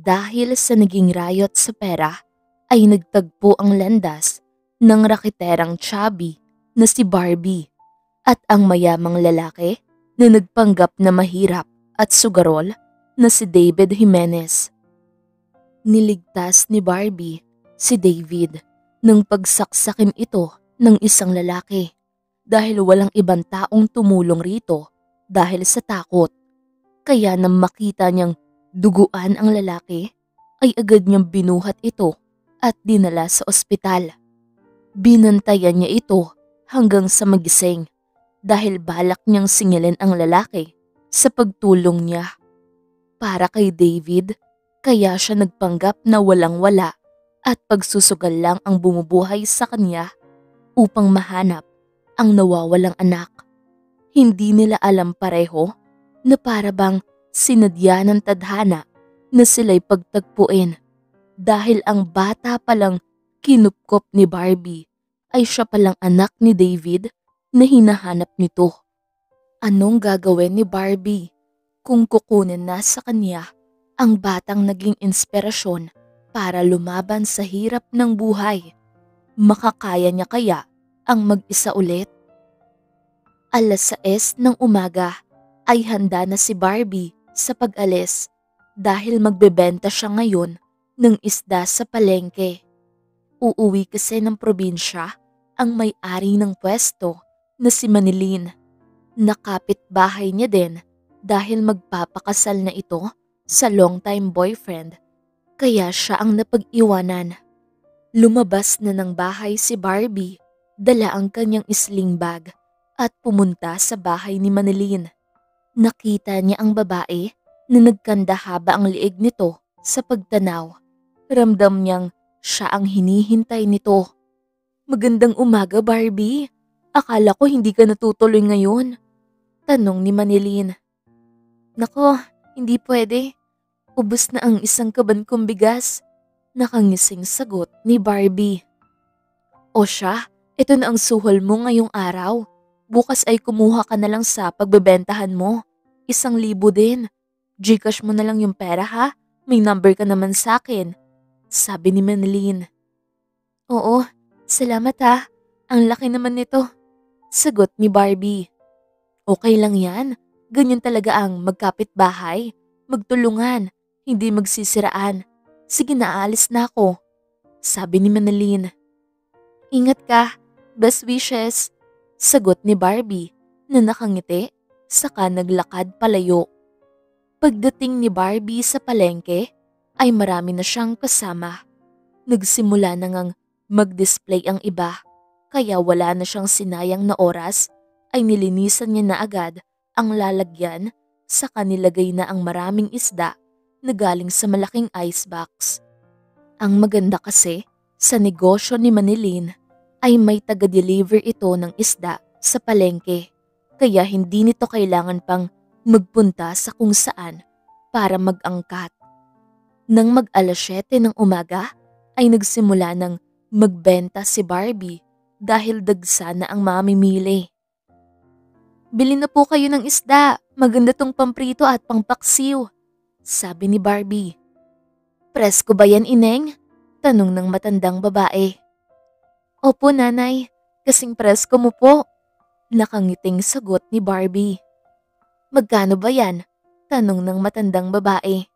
Dahil sa naging riot sa pera, ay nagtagpo ang landas ng rakiterang chubby na si Barbie at ang mayamang lalaki na nagpanggap na mahirap at sugarol na si David Jimenez. Niligtas ni Barbie si David nang pagsaksakin ito ng isang lalaki dahil walang ibang taong tumulong rito dahil sa takot. Kaya nang makita niyang duguan ang lalaki, ay agad niyang binuhat ito at dinala sa ospital. Binantayan niya ito hanggang sa magising dahil balak niyang singilin ang lalaki sa pagtulong niya. Para kay David, kaya siya nagpanggap na walang-wala at pagsusugal lang ang bumubuhay sa kanya upang mahanap ang nawawalang anak. Hindi nila alam pareho na para bang sinadya ng tadhana na sila'y pagtagpuin dahil ang bata palang kinupkop ni Barbie ay siya palang anak ni David na hinahanap nito. Anong gagawin ni Barbie kung kukunin na sa kanya ang batang naging inspirasyon para lumaban sa hirap ng buhay? Makakaya niya kaya ang mag-isa ulit? 6:00 ng umaga ay handa na si Barbie sa pag-alis dahil magbebenta siya ngayon ng isda sa palengke. Uuwi kasi ng probinsya ang may-ari ng pwesto na si Manilin. Nakapit bahay niya din dahil magpapakasal na ito sa long-time boyfriend, kaya siya ang napag-iwanan. Lumabas na ng bahay si Barbie, dala ang kanyang sling bag at pumunta sa bahay ni Manilin. Nakita niya ang babae na nagkanda haba ang liig nito sa pagtanaw. Ramdam niyang siya ang hinihintay nito. "Magandang umaga, Barbie. Akala ko hindi ka natutuloy ngayon," tanong ni Manilin. "Nako, hindi pwede. Ubus na ang isang kaban kong bigas," nakangising sagot ni Barbie. "O siya, ito na ang suhol mo ngayong araw. Bukas ay kumuha ka na lang sa pagbebentahan mo. 1,000 din. GCash mo na lang yung pera ha, may number ka naman sa akin," sabi ni Manilin. "Oo, salamat ha. Ang laki naman nito," sagot ni Barbie. "Okay lang yan. Ganyan talaga ang magkapit-bahay. Magtulungan, hindi magsisiraan. Sige na, aalis na ako," sabi ni Manilin. "Ingat ka. Best wishes," sagot ni Barbie na nakangiti saka naglakad palayo. Pagdating ni Barbie sa palengke ay marami na siyang kasama. Nagsimula na ngang mag-display ang iba, kaya wala na siyang sinayang na oras ay nilinisan niya na agad ang lalagyan saka nilagay na ang maraming isda na galing sa malaking icebox. Ang maganda kasi sa negosyo ni Manilin ay may taga-deliver ito ng isda sa palengke, kaya hindi nito kailangan pang magpunta sa kung saan para mag-angkat. Nang mag-7 ng umaga ay nagsimula ng magbenta si Barbie dahil dagsa na ang mamimili. "Bili na po kayo ng isda, maganda tong pamprito at pangpaksiw," sabi ni Barbie. "Presko ba yan, Ineng?" tanong ng matandang babae. "Opo, nanay, kasing presko mo po," nakangiting sagot ni Barbie. "Magkano ba yan?" tanong ng matandang babae.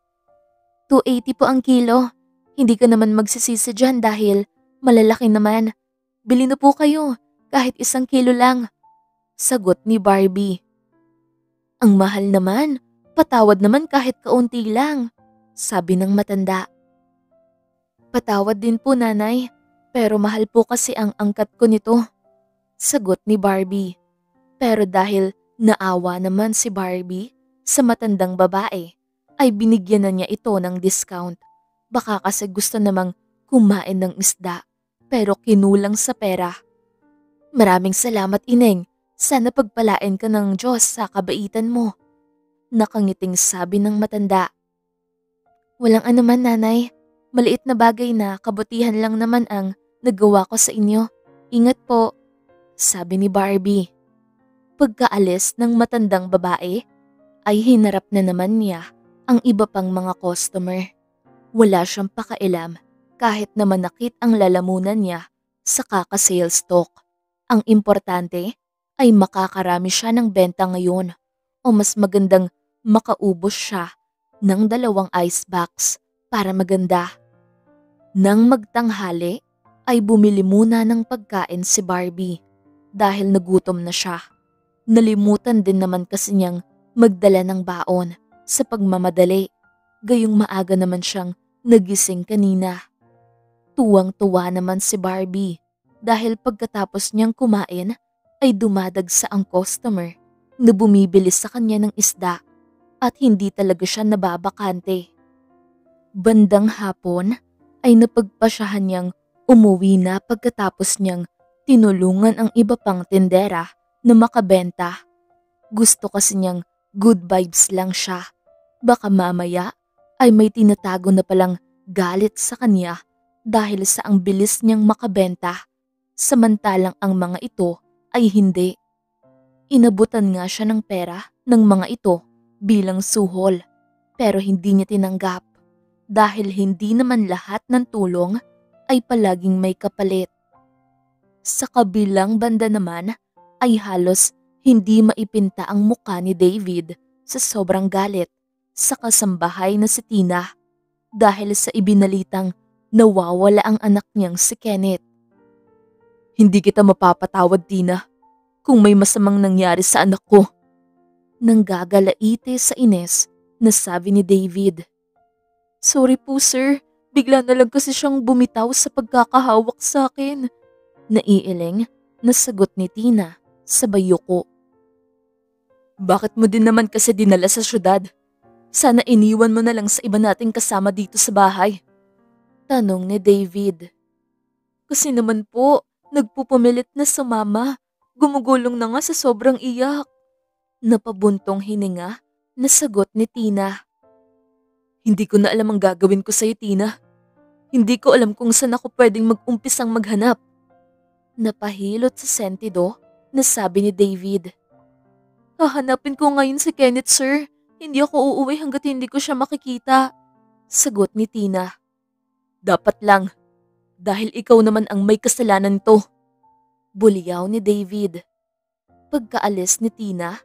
"280 po ang kilo. Hindi ka naman magsisisi dyan dahil malalaki naman. Bili na po kayo, kahit 1 kilo lang," sagot ni Barbie. "Ang mahal naman, patawad naman kahit kaunti lang," sabi ng matanda. "Patawad din po, nanay, pero mahal po kasi ang angkat ko nito," sagot ni Barbie. Pero dahil naawa naman si Barbie sa matandang babae, ay binigyan na niya ito ng discount. Baka kasi gusto namang kumain ng isda, pero kinulang sa pera. "Maraming salamat, Ineng. Sana pagpalain ka ng Diyos sa kabaitan mo," nakangiting sabi ng matanda. "Walang anuman, nanay. Maliit na bagay na kabutihan lang naman ang nagawa ko sa inyo. Ingat po," sabi ni Barbie. Pagkaalis ng matandang babae, ay hinarap na naman niya ang iba pang mga customer. Wala siyang pakailam kahit na manakit ang lalamunan niya sa kaka-sales talk. Ang importante ay makakarami siya ng benta ngayon o mas magandang makaubos siya ng 2 icebox para maganda. Nang magtanghali ay bumili muna ng pagkain si Barbie dahil nagutom na siya. Nalimutan din naman kasi niyang magdala ng baon sa pagmamadali, gayong maaga naman siyang nagising kanina. Tuwang-tuwa naman si Barbie dahil pagkatapos niyang kumain ay dumadagsa ang customer na bumibili sa kanya ng isda at hindi talaga siya nababakante. Bandang hapon ay napagpasyahan niyang umuwi na pagkatapos niyang tinulungan ang iba pang tindera na makabenta. Gusto kasi niyang good vibes lang siya. Baka mamaya ay may tinatago na palang galit sa kanya dahil sa ang bilis niyang makabenta. Samantalang ang mga ito ay hindi. Inabutan nga siya ng pera ng mga ito bilang suhol pero hindi niya tinanggap dahil hindi naman lahat ng tulong ay palaging may kapalit. Sa kabilang banda naman ay halos hindi maipinta ang muka ni David sa sobrang galit sa kasambahay na si Tina dahil sa ibinalitang nawawala ang anak niyang si Kenneth. Hindi kita mapapatawad, Tina, kung may masamang nangyari sa anak ko. Nanggagalaite sa ines na sabi ni David. Sorry po sir, bigla na lang kasi siyang bumitaw sa pagkakahawak sa akin. Naiiling na sagot ni Tina sabay yuko. Bakit mo din naman kasi dinala sa syudad? Sana iniwan mo na lang sa iba nating kasama dito sa bahay. Tanong ni David. Kasi naman po, nagpupumilit na sa mama. Gumugulong na nga sa sobrang iyak. Napabuntong hininga na sagot ni Tina. Hindi ko na alam ang gagawin ko sa'yo, Tina. Hindi ko alam kung saan ako pwedeng mag-umpisang maghanap. Napahilot sa sentido na sabi ni David. Hahanapin ko ngayon si Kenneth, sir. Hindi ako uuwi hanggat hindi ko siya makikita. Sagot ni Tina. Dapat lang. Dahil ikaw naman ang may kasalanan to. Buliyaw ni David. Pagkaalis ni Tina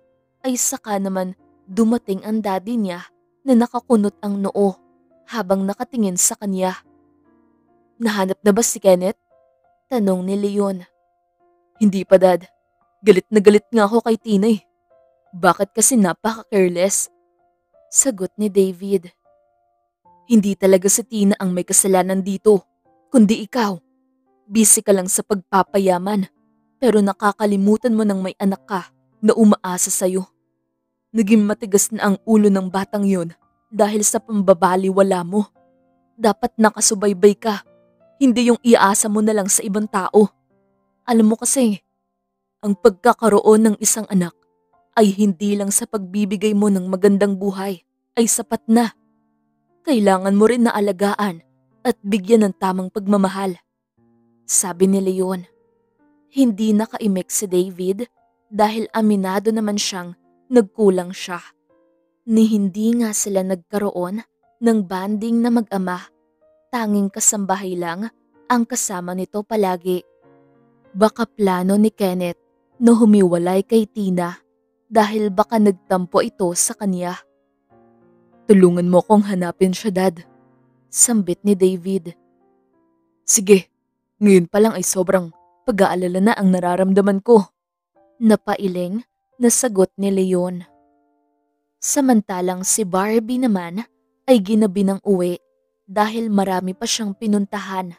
ay saka naman dumating ang daddy niya na nakakunot ang noo habang nakatingin sa kanya. Nahanap na ba si Kenneth? Tanong ni Leon. Hindi pa, Dad. Galit na galit nga ako kay Tina eh. Bakit kasi napaka-careless? Sagot ni David. Hindi talaga si Tina ang may kasalanan dito, kundi ikaw. Busy ka lang sa pagpapayaman, pero nakakalimutan mo nang may anak ka na umaasa sa'yo. Naging matigas na ang ulo ng batang yon dahil sa pambabaliwala mo. Dapat nakasubaybay ka, hindi yung iasa mo na lang sa ibang tao. Alam mo kasi, ang pagkakaroon ng isang anak ay hindi lang sa pagbibigay mo ng magandang buhay ay sapat na. Kailangan mo rin na alagaan at bigyan ng tamang pagmamahal. Sabi ni Leon. Hindi nakaimik si David dahil aminado naman siyang nagkulang siya. Ni hindi nga sila nagkaroon ng banding na mag-ama, tanging kasambahay lang ang kasama nito palagi. Baka plano ni Kenneth na humiwalay kay Tina dahil baka nagtampo ito sa kanya. Tulungan mo kong hanapin siya, Dad. Sambit ni David. Sige, ngayon pa lang ay sobrang pag-aalala na ang nararamdaman ko. Napailing na sagot ni Leon. Samantalang si Barbie naman ay ginabi ng uwi dahil marami pa siyang pinuntahan.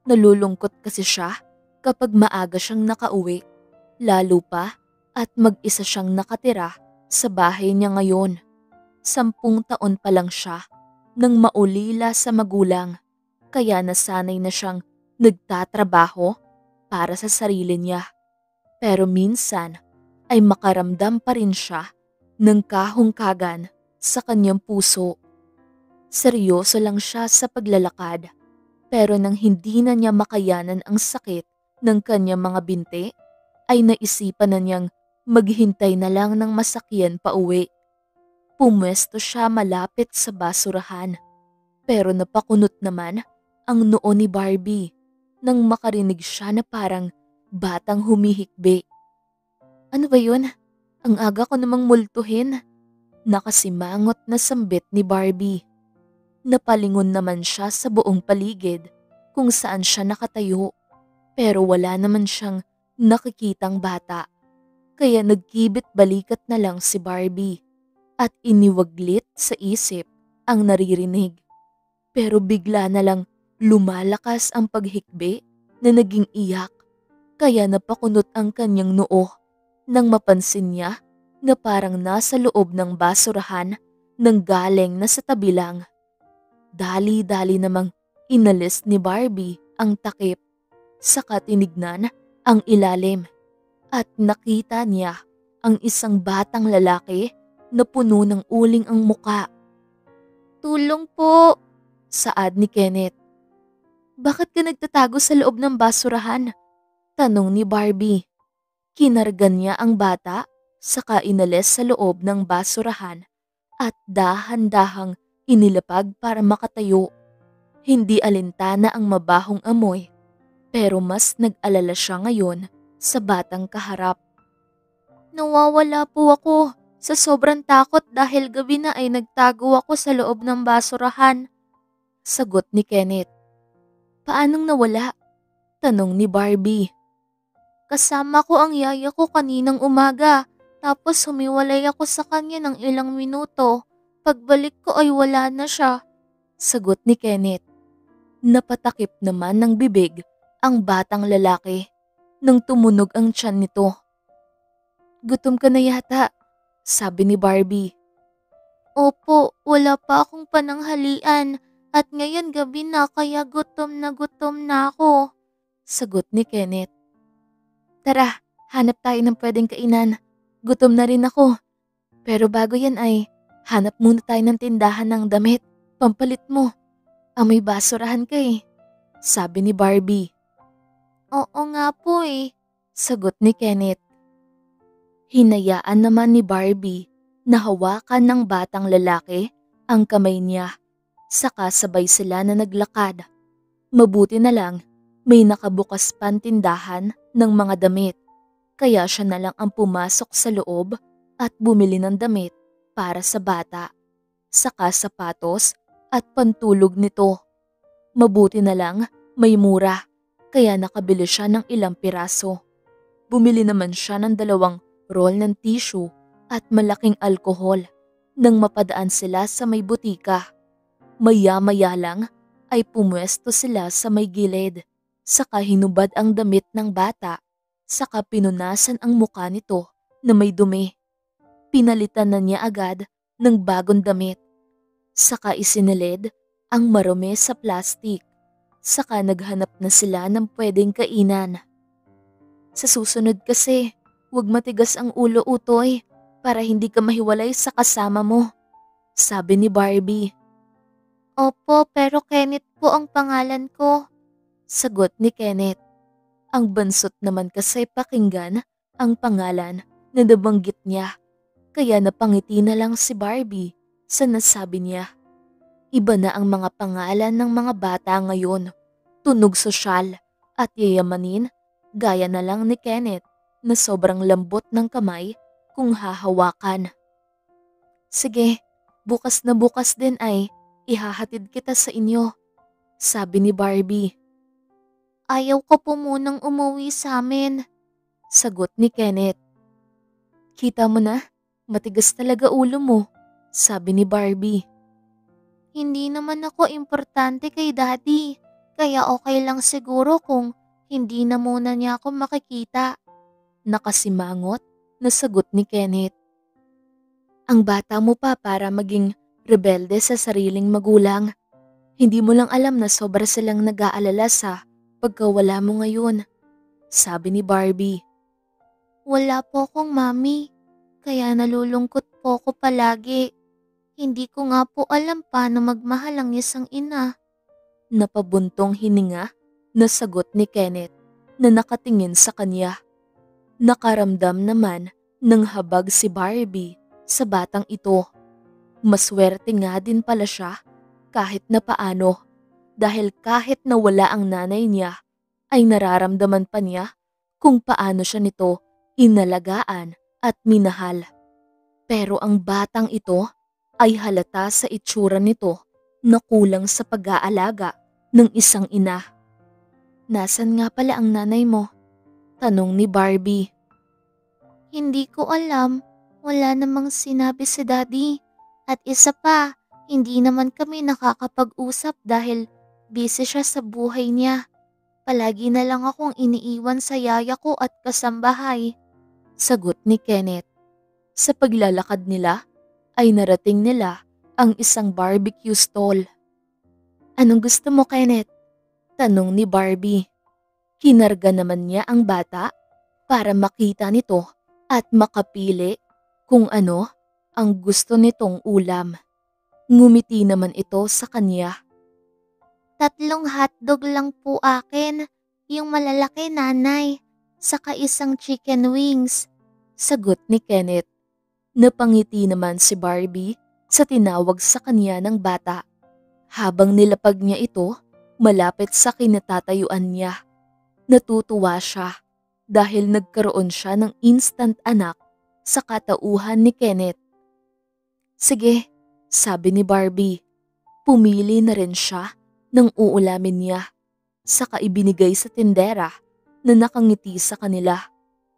Nalulungkot kasi siya kapag maaga siyang nakauwi, lalo pa at mag-isa siyang nakatira sa bahay niya ngayon. 10 taon pa lang siya nang maulila sa magulang, kaya nasanay na siyang nagtatrabaho para sa sarili niya. Pero minsan ay makaramdam pa rin siya ng kahungkagan sa kanyang puso. Seryoso lang siya sa paglalakad, pero nang hindi na niya makayanan ang sakit ng kanyang mga binti, ay naisipan na niyang maghintay na lang ng masakyan pa uwi. Pumwesto siya malapit sa basurahan. Pero napakunot naman ang noo ni Barbie nang makarinig siya na parang batang humihikbi. Ano ba yun? Ang aga ko namang multuhin. Nakasimangot na sambit ni Barbie. Napalingon naman siya sa buong paligid kung saan siya nakatayo. Pero wala naman siyang nakikitang bata. Kaya nagkibit balikat na lang si Barbie at iniwaglit sa isip ang naririnig. Pero bigla na lang lumalakas ang paghikbi na naging iyak. Kaya napakunot ang kanyang noo nang mapansin niya na parang nasa loob ng basurahan nang galing na sa tabi lang. Dali-dali namang inalis ni Barbie ang takip, saka tinignan ang ilalim at nakita niya ang isang batang lalaki na puno ng uling ang muka. Tulong po, saad ni Kenneth. Bakit ka nagtatago sa loob ng basurahan? Tanong ni Barbie. Kinargan niya ang bata, saka inalis sa loob ng basurahan at dahan-dahang inilapag para makatayo. Hindi alintana ang mabahong amoy, pero mas nag-alala siya ngayon sa batang kaharap. Nawawala po ako sa sobrang takot dahil gabi na ay nagtago ako sa loob ng basurahan. Sagot ni Kenneth. Paanong nawala? Tanong ni Barbie. Kasama ko ang yaya ko kaninang umaga, tapos humiwalay ako sa kanya ng ilang minuto. Pagbalik ko ay wala na siya. Sagot ni Kenneth. Napatakip naman ng bibig ang batang lalaki nang tumunog ang tiyan nito. Gutom ka na yata, sabi ni Barbie. Opo, wala pa akong pananghalian at ngayon gabi na kaya gutom na ako. Sagot ni Kenneth. Tara, hanap tayo ng pwedeng kainan. Gutom na rin ako. Pero bago yan ay, hanap muna tayo ng tindahan ng damit. Pampalit mo. Amoy basurahan ka eh. Sabi ni Barbie. Oo nga po eh. Sagot ni Kenneth. Hinayaan naman ni Barbie na hawakan ng batang lalaki ang kamay niya. Saka sabay sila na naglakad. Mabuti na lang may nakabukas pang tindahan ng mga damit. Kaya siya na lang ang pumasok sa loob at bumili ng damit para sa bata. Saka sapatos at pantulog nito. Mabuti na lang may mura kaya nakabili siya ng ilang piraso. Bumili naman siya ng 2 roll ng tissue at malaking alkohol nang mapadaan sila sa may butika. Maya-maya lang ay pumwesto sila sa may gilid. Saka hinubad ang damit ng bata, saka pinunasan ang muka nito na may dumi. Pinalitan na niya agad ng bagong damit. Saka isinilid ang marumi sa plastik. Saka naghanap na sila ng pwedeng kainan. Sa susunod kasi, huwag matigas ang ulo utoy para hindi ka mahiwalay sa kasama mo, sabi ni Barbie. Opo, pero Kenneth po ang pangalan ko. Sagot ni Kenneth. Ang bansot naman kasi pakinggan ang pangalan na nabanggit niya. Kaya napangiti na lang si Barbie sa nasabi niya. Iba na ang mga pangalan ng mga bata ngayon. Tunog sosyal at yayamanin gaya na lang ni Kenneth na sobrang lambot ng kamay kung hahawakan. Sige, bukas na bukas din ay ihahatid kita sa inyo, sabi ni Barbie. Ayaw ko po munang umuwi sa amin, sagot ni Kenneth. Kita mo na, matigas talaga ulo mo, sabi ni Barbie. Hindi naman ako importante kay Daddy, kaya okay lang siguro kung hindi na muna niya ako makikita. Nakasimangot na sagot ni Kenneth. Ang bata mo pa para maging rebelde sa sariling magulang. Hindi mo lang alam na sobra silang nag-aalala sa pagkawala mo ngayon, sabi ni Barbie. Wala po akong mami, kaya nalulungkot po ako palagi. Hindi ko nga po alam paano magmahal ang isang ina. Napabuntong hininga na sagot ni Kenneth na nakatingin sa kanya. Nakaramdam naman ng habag si Barbie sa batang ito. Maswerte nga din pala siya kahit na paano dahil kahit nawala ang nanay niya ay nararamdaman pa niya kung paano siya nito inalagaan at minahal. Pero ang batang ito ay halata sa itsura nito na kulang sa pag-aalaga ng isang ina. Nasaan nga pala ang nanay mo? Tanong ni Barbie. Hindi ko alam. Wala namang sinabi si Daddy. At isa pa, hindi naman kami nakakapag-usap dahil busy siya sa buhay niya. Palagi na lang akong iniiwan sa yaya ko at kasambahay. Sagot ni Kenneth. Sa paglalakad nila, ay narating nila ang isang barbecue stall. Anong gusto mo, Kenneth? Tanong ni Barbie. Kinarga naman niya ang bata para makita nito at makapili kung ano ang gusto nitong ulam. Ngumiti naman ito sa kanya. 3 hotdog lang po akin, yung malalaki nanay, saka isang chicken wings. Sagot ni Kenneth. Napangiti naman si Barbie sa tinawag sa kanya ng bata. Habang nilapag niya ito, malapit sa kinatatayuan niya. Natutuwa siya dahil nagkaroon siya ng instant anak sa katauhan ni Kenneth. Sige, sabi ni Barbie. Pumili na rin siya ng uulamin niya. Saka ibinigay sa tindera na nakangiti sa kanila.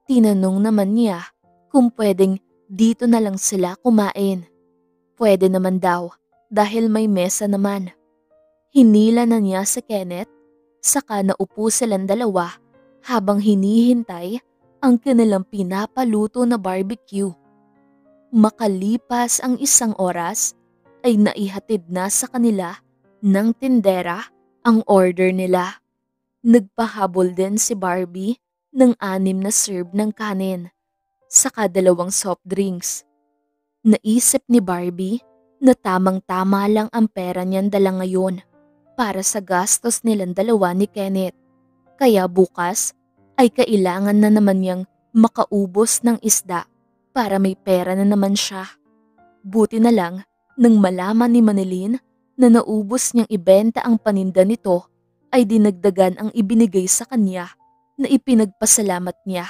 Tinanong naman niya kung pwedeng dito na lang sila kumain. Pwede naman daw dahil may mesa naman. Hinila na niya si Kenneth, saka naupo silang dalawa habang hinihintay ang kanilang pinapaluto na barbecue. Makalipas ang 1 oras ay naihatid na sa kanila ng tindera ang order nila. Nagpahabol din si Barbie ng 6 na serve ng kanin, saka 2 soft drinks. Naisip ni Barbie na tamang-tama lang ang pera niyang dala ngayon para sa gastos nilang dalawa ni Kenneth. Kaya bukas ay kailangan na naman niyang makaubos ng isda para may pera na naman siya. Buti na lang nang malaman ni Manilyn na naubos niyang ibenta ang paninda nito ay dinagdagan ang ibinigay sa kanya na ipinagpasalamat niya.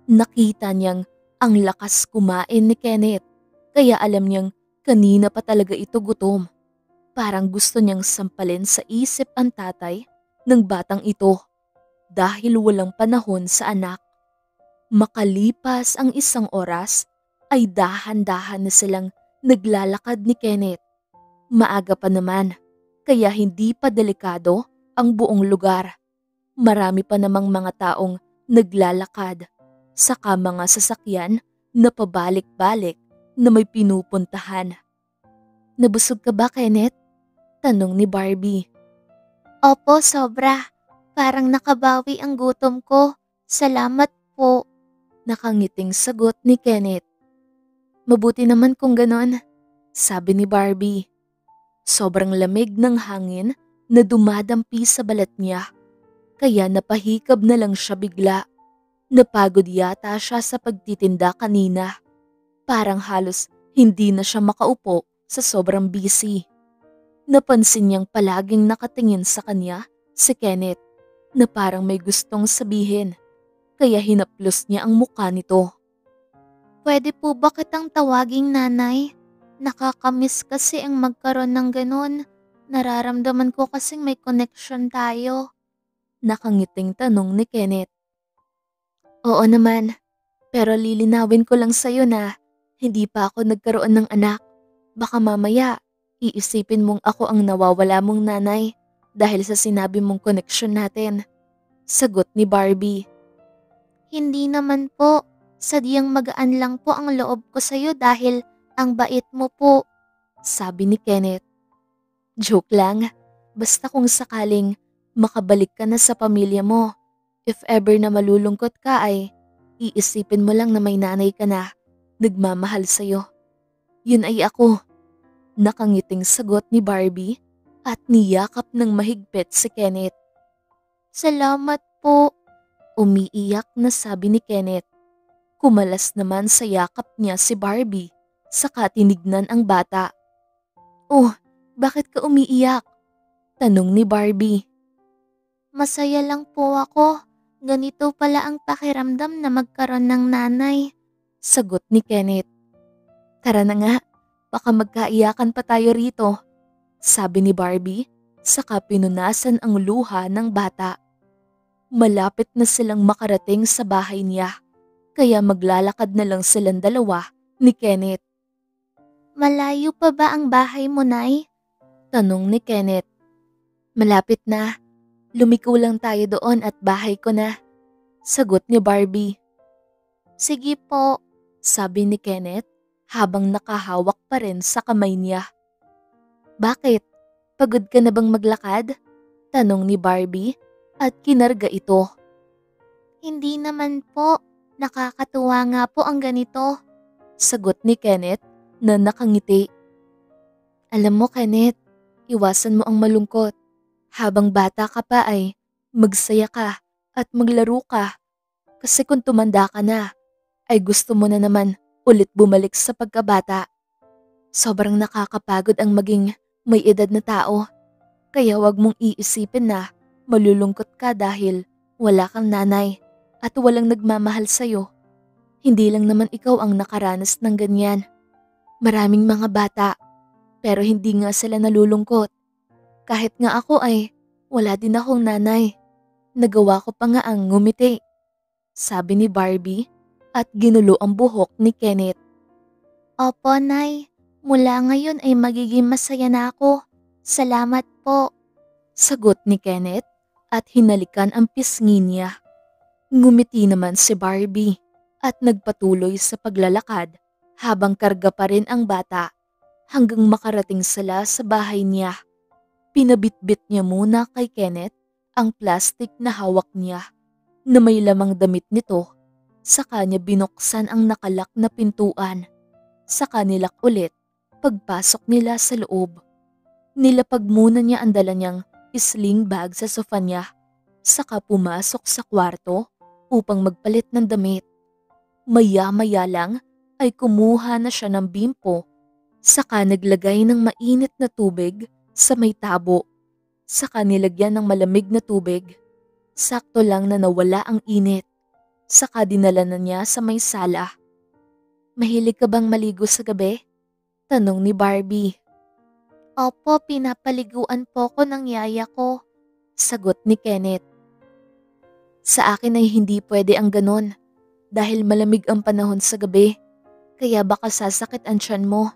Nakita niyang ang lakas kumain ni Kenneth kaya alam niyang kanina pa talaga ito gutom. Parang gusto niyang sampalin sa isip ang tatay ng batang ito dahil walang panahon sa anak. Makalipas ang 1 oras ay dahan-dahan na silang naglalakad ni Kenneth. Maaga pa naman kaya hindi pa delikado ang buong lugar. Marami pa namang mga taong naglalakad, saka mga sasakyan na pabalik-balik na may pinupuntahan. Nabusog ka ba, Kenneth? Tanong ni Barbie. Opo, sobra. Parang nakabawi ang gutom ko. Salamat po. Nakangiting sagot ni Kenneth. Mabuti naman kung ganon, sabi ni Barbie. Sobrang lamig ng hangin na dumadampi sa balat niya, kaya napahikab na lang siya bigla. Napagod yata siya sa pagtitinda kanina. Parang halos hindi na siya makaupo sa sobrang busy. Napansin niyang palaging nakatingin sa kanya si Kenneth na parang may gustong sabihin, kaya hinaplos niya ang mukha nito. Pwede po ba kitang tawaging nanay? Nakakamiss kasi ang magkaroon ng ganon. Nararamdaman ko kasing may connection tayo. Nakangiting tanong ni Kenneth. Oo naman, pero lilinawin ko lang sa'yo na hindi pa ako nagkaroon ng anak. Baka mamaya, iisipin mong ako ang nawawala mong nanay dahil sa sinabi mong koneksyon natin. Sagot ni Barbie. Hindi naman po. Sadyang magaan lang po ang loob ko sa'yo dahil ang bait mo po. Sabi ni Kenneth. Joke lang. Basta kung sakaling makabalik ka na sa pamilya mo. If ever na malulungkot ka ay iisipin mo lang na may nanay ka na nagmamahal sa'yo. Yun ay ako. Nakangiting sagot ni Barbie at niyakap ng mahigpit si Kenneth. Salamat po. Umiiyak na sabi ni Kenneth. Kumalas naman sa yakap niya si Barbie, saka tinignan ang bata. Oh, Bakit ka umiiyak? Tanong ni Barbie. Masaya lang po ako. Ganito pala ang pakiramdam na magkaroon ng nanay. Sagot ni Kenneth. Tara na nga, baka magkaiyakan pa tayo rito. Sabi ni Barbie, saka pinunasan ang luha ng bata. Malapit na silang makarating sa bahay niya, kaya maglalakad na lang silang dalawa ni Kenneth. Malayo pa ba ang bahay mo, Nay? Tanong ni Kenneth. Malapit na, lumiko lang tayo doon at bahay ko na. Sagot ni Barbie. Sige po. Sabi ni Kenneth habang nakahawak pa rin sa kamay niya. Bakit? Pagod ka na bang maglakad? Tanong ni Barbie at kinarga ito. Hindi naman po. Nakakatuwa nga po ang ganito. Sagot ni Kenneth na nakangiti. Alam mo Kenneth, iwasan mo ang malungkot. Habang bata ka pa ay magsaya ka at maglaro ka. Kasi kung tumanda ka na, ay gusto mo na naman ulit bumalik sa pagkabata. Sobrang nakakapagod ang maging may edad na tao. Kaya wag mong iisipin na malulungkot ka dahil wala kang nanay at walang nagmamahal sa'yo. Hindi lang naman ikaw ang nakaranas ng ganyan. Maraming mga bata, pero hindi nga sila nalulungkot. Kahit nga ako ay wala din akong nanay. Nagawa ko pa nga ang ngumiti. Sabi ni Barbie at ginulo ang buhok ni Kenneth. Opo, Nay. Mula ngayon ay magiging masaya na ako. Salamat po. Sagot ni Kenneth at hinalikan ang pisngi niya. Ngumiti naman si Barbie at nagpatuloy sa paglalakad habang karga pa rin ang bata hanggang makarating sila sa bahay niya. Pinabitbit niya muna kay Kenneth ang plastic na hawak niya na may lamang damit nito. Saka niya binuksan ang nakalak na pintuan. Saka nilak ulit pagpasok nila sa loob. Nilapag muna niya ang dala niyang sling bag sa sofa niya. Saka pumasok sa kwarto upang magpalit ng damit. Maya-maya lang ay kumuha na siya ng bimpo. Saka naglagay ng mainit na tubig sa may tabo. Saka nilagyan ng malamig na tubig. Sakto lang na nawala ang init. Saka dinala na niya sa may sala. Mahilig ka bang maligo sa gabi? Tanong ni Barbie. Opo, pinapaliguan po ko ng yaya ko. Sagot ni Kenneth. Sa akin ay hindi pwede ang ganon dahil malamig ang panahon sa gabi. Kaya baka sasakit ang tiyan mo.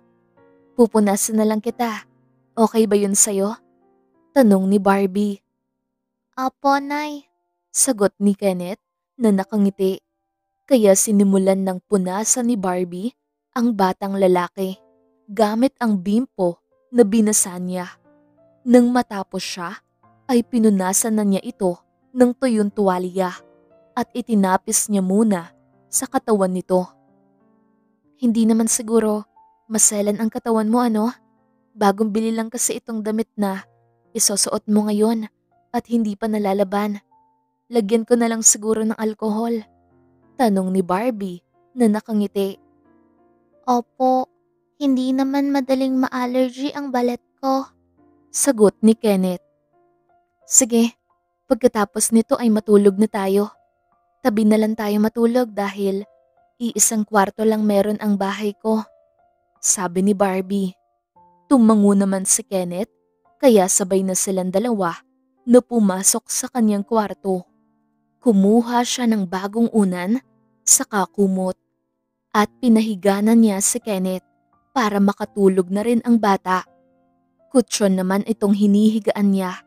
Pupunasan na lang kita. Okay ba yun sa'yo? Tanong ni Barbie. Opo, Nay. Sagot ni Kenneth na nakangiti. Kaya sinimulan ng punasan ni Barbie ang batang lalaki gamit ang bimpo na binasa niya. Nang matapos siya, ay pinunasan na niya ito ng tuyong tuwalya at itinapis niya muna sa katawan nito. Hindi naman siguro maselan ang katawan mo ano? Bagong bili lang kasi itong damit na isusuot mo ngayon at hindi pa nalalaban. Lagyan ko na lang siguro ng alkohol. Tanong ni Barbie na nakangiti. Opo, hindi naman madaling ma-allergy ang balat ko. Sagot ni Kenneth. Sige, pagkatapos nito ay matulog na tayo. Tabi na lang tayo matulog dahil iisang kwarto lang meron ang bahay ko. Sabi ni Barbie. Tumango naman si Kenneth kaya sabay na silang dalawa na pumasok sa kanyang kwarto. Kumuha siya ng bagong unan saka kumot at pinahiganan niya si Kenneth para makatulog na rin ang bata. Kutsyon naman itong hinihigaan niya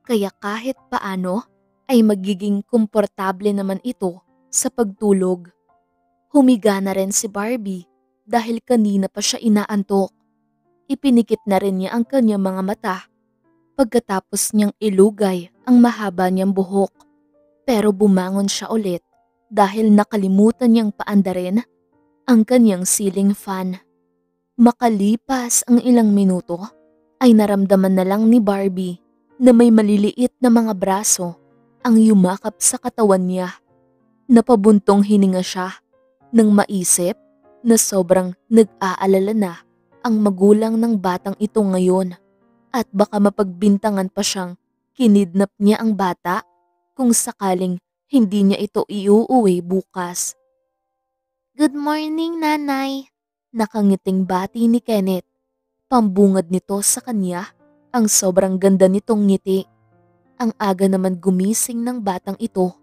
kaya kahit paano ay magiging komportable naman ito sa pagtulog. Humiga na rin si Barbie dahil kanina pa siya inaantok. Ipinikit na rin niya ang kanyang mga mata pagkatapos niyang ilugay ang mahaba niyang buhok. Pero bumangon siya ulit dahil nakalimutan niyang paandarin ang kanyang ceiling fan. Makalipas ang ilang minuto ay naramdaman na lang ni Barbie na may maliliit na mga braso ang yumakap sa katawan niya. Napabuntong hininga siya nang maisip na sobrang nag-aalala na ang magulang ng batang ito ngayon. at baka mapagbintangan pa siyang kinidnap niya ang bata kung sakaling hindi niya ito iuuwi bukas. Good morning, Nanay. Nakangiting bati ni Kenneth. Pambungad nito sa kanya ang sobrang ganda nitong ngiti. Ang aga naman gumising ng batang ito.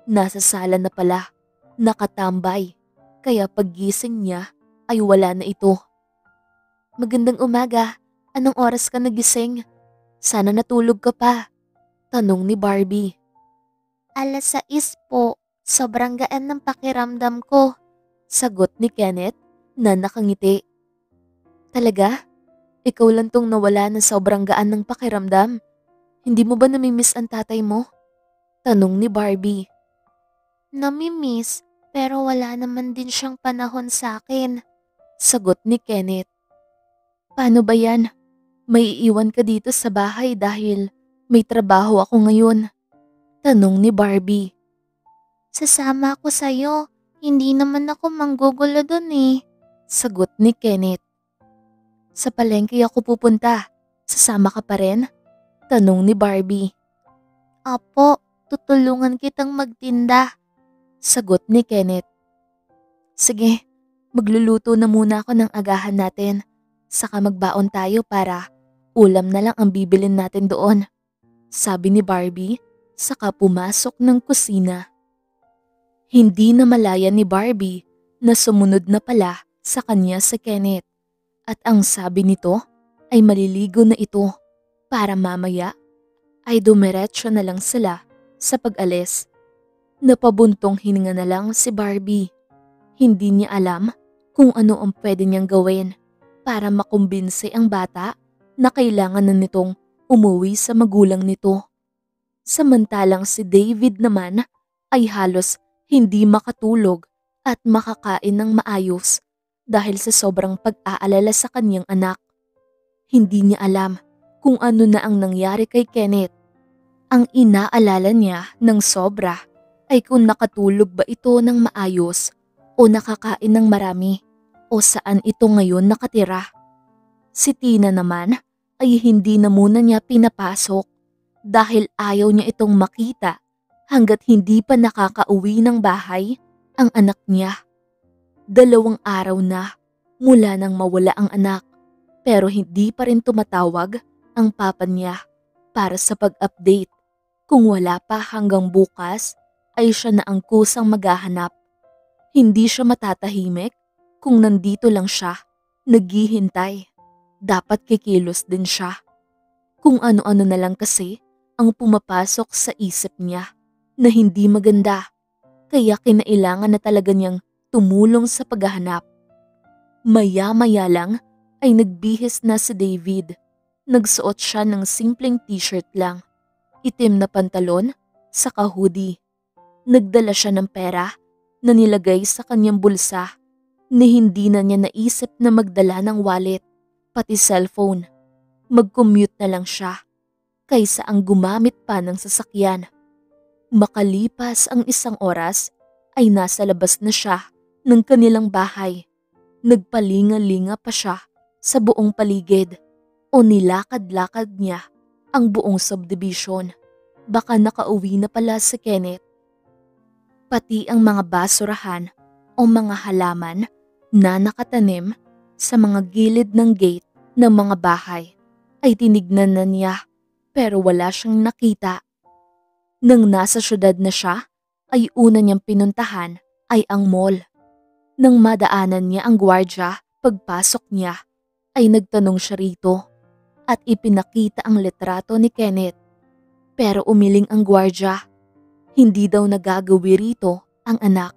Nasa sala na pala, nakatambay. Kaya paggising niya ay wala na ito. Magandang umaga. Anong oras ka nagising? Sana natulog ka pa. Tanong ni Barbie. 6:00 po. Sobrang gaan ng pakiramdam ko. Sagot ni Kenneth na nakangiti. Talaga? Ikaw lang tong nawala ng sobrang gaan ng pakiramdam. Hindi mo ba namimiss ang tatay mo? Tanong ni Barbie. Namimiss, pero wala naman din siyang panahon sa akin. Sagot ni Kenneth. Paano ba yan? May iiwan ka dito sa bahay dahil may trabaho ako ngayon. Tanong ni Barbie. Sasama ako sa'yo. Hindi naman ako manggugulo dun eh. Sagot ni Kenneth. Sa palengke ako pupunta. Sasama ka pa rin? Tanong ni Barbie. Apo, tutulungan kitang magtinda. Sagot ni Kenneth. Sige, magluluto na muna ako ng agahan natin. Saka magbaon tayo para ulam na lang ang bibilin natin doon. Sabi ni Barbie, saka pumasok ng kusina. Hindi na malaya ni Barbie na sumunod na pala sa kanya si Kenneth. At ang sabi nito ay maliligo na ito para mamaya ay dumiretso na lang sila sa pag-alis. Napabuntong hininga na lang si Barbie. Hindi niya alam kung ano ang pwede niyang gawin para makumbinse ang bata na kailangan na nitong umuwi sa magulang nito. Samantalang si David naman ay halos hindi makatulog at makakain ng maayos dahil sa sobrang pag-aalala sa kanyang anak. Hindi niya alam kung ano na ang nangyari kay Kenneth. Ang inaalala niya ng sobra ay kung nakatulog ba ito ng maayos o nakakain ng marami o saan ito ngayon nakatira. Si Tina naman ay hindi na muna niya pinapasok dahil ayaw niya itong makita hanggat hindi pa nakakauwi ng bahay ang anak niya. 2 araw na mula nang mawala ang anak pero hindi pa rin tumatawag ang papa niya para sa pag-update. Kung wala pa hanggang bukas ay siya na ang kusang maghahanap. Hindi siya matatahimik kung nandito lang siya, naghihintay. Dapat kikilos din siya. Kung ano-ano na lang kasi ang pumapasok sa isip niya na hindi maganda, kaya kinailangan na talaga niyang tumulong sa paghahanap. Maya-maya lang ay nagbihis na si David. Nagsuot siya ng simpleng t-shirt lang, itim na pantalon, saka hoodie. Nagdala siya ng pera na nilagay sa kanyang bulsa na hindi na niya naisip na magdala ng wallet, pati cellphone. Mag-commute na lang siya kaysa ang gumamit pa ng sasakyan. Makalipas ang 1 oras ay nasa labas na siya ng kanilang bahay. Nagpalinga-linga pa siya sa buong paligid o nilakad-lakad niya ang buong subdivision. Baka nakauwi na pala si Kenneth. Pati ang mga basurahan o mga halaman na nakatanim sa mga gilid ng gate ng mga bahay ay tinignan na niya pero wala siyang nakita. Nang nasa syudad na siya ay una niyang pinuntahan ay ang mall. Nang madaanan niya ang gwardya pagpasok niya ay nagtanong siya rito at ipinakita ang litrato ni Kenneth. Pero umiling ang gwardya. Hindi daw nagagawi rito ang anak.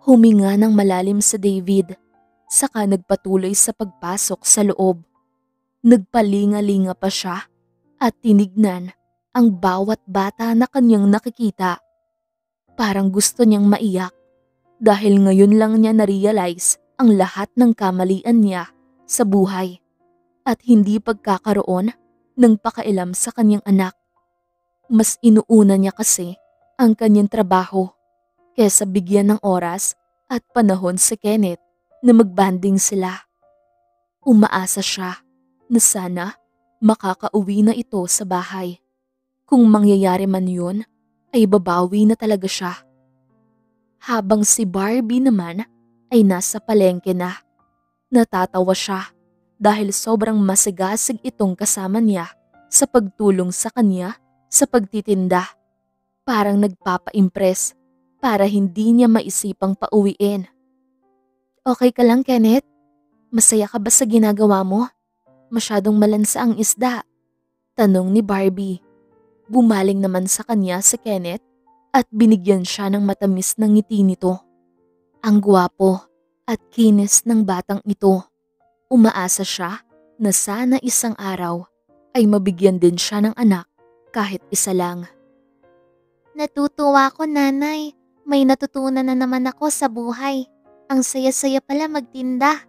Huminga ng malalim sa David, saka nagpatuloy sa pagpasok sa loob. Nagpalinga-linga pa siya at tinignan ang bawat bata na kanyang nakikita. Parang gusto niyang maiyak dahil ngayon lang niya na-realize ang lahat ng kamalian niya sa buhay at hindi pagkakaroon ng pakailam sa kanyang anak. Mas inuuna niya kasi ang kanyang trabaho kesa bigyan ng oras at panahon si Kenneth na magbanding sila. Umaasa siya na sana makakauwi na ito sa bahay. Kung mangyayari man yun, ay babawi na talaga siya. Habang si Barbie naman ay nasa palengke na. Natatawa siya dahil sobrang masigasig itong kasama niya sa pagtulong sa kanya sa pagtitinda. Parang nagpapa-impress para hindi niya maisipang pauwiin. Okay ka lang, Kenneth? Masaya ka ba sa ginagawa mo? Masyadong malansa ang isda. Tanong ni Barbie. Bumaling naman sa kanya si Kenneth at binigyan siya ng matamis na ngiti nito. Ang gwapo at kinis ng batang ito. Umaasa siya na sana isang araw ay mabigyan din siya ng anak kahit isa lang. Natutuwa ako, nanay. May natutunan na naman ako sa buhay. Ang saya-saya pala magtinda.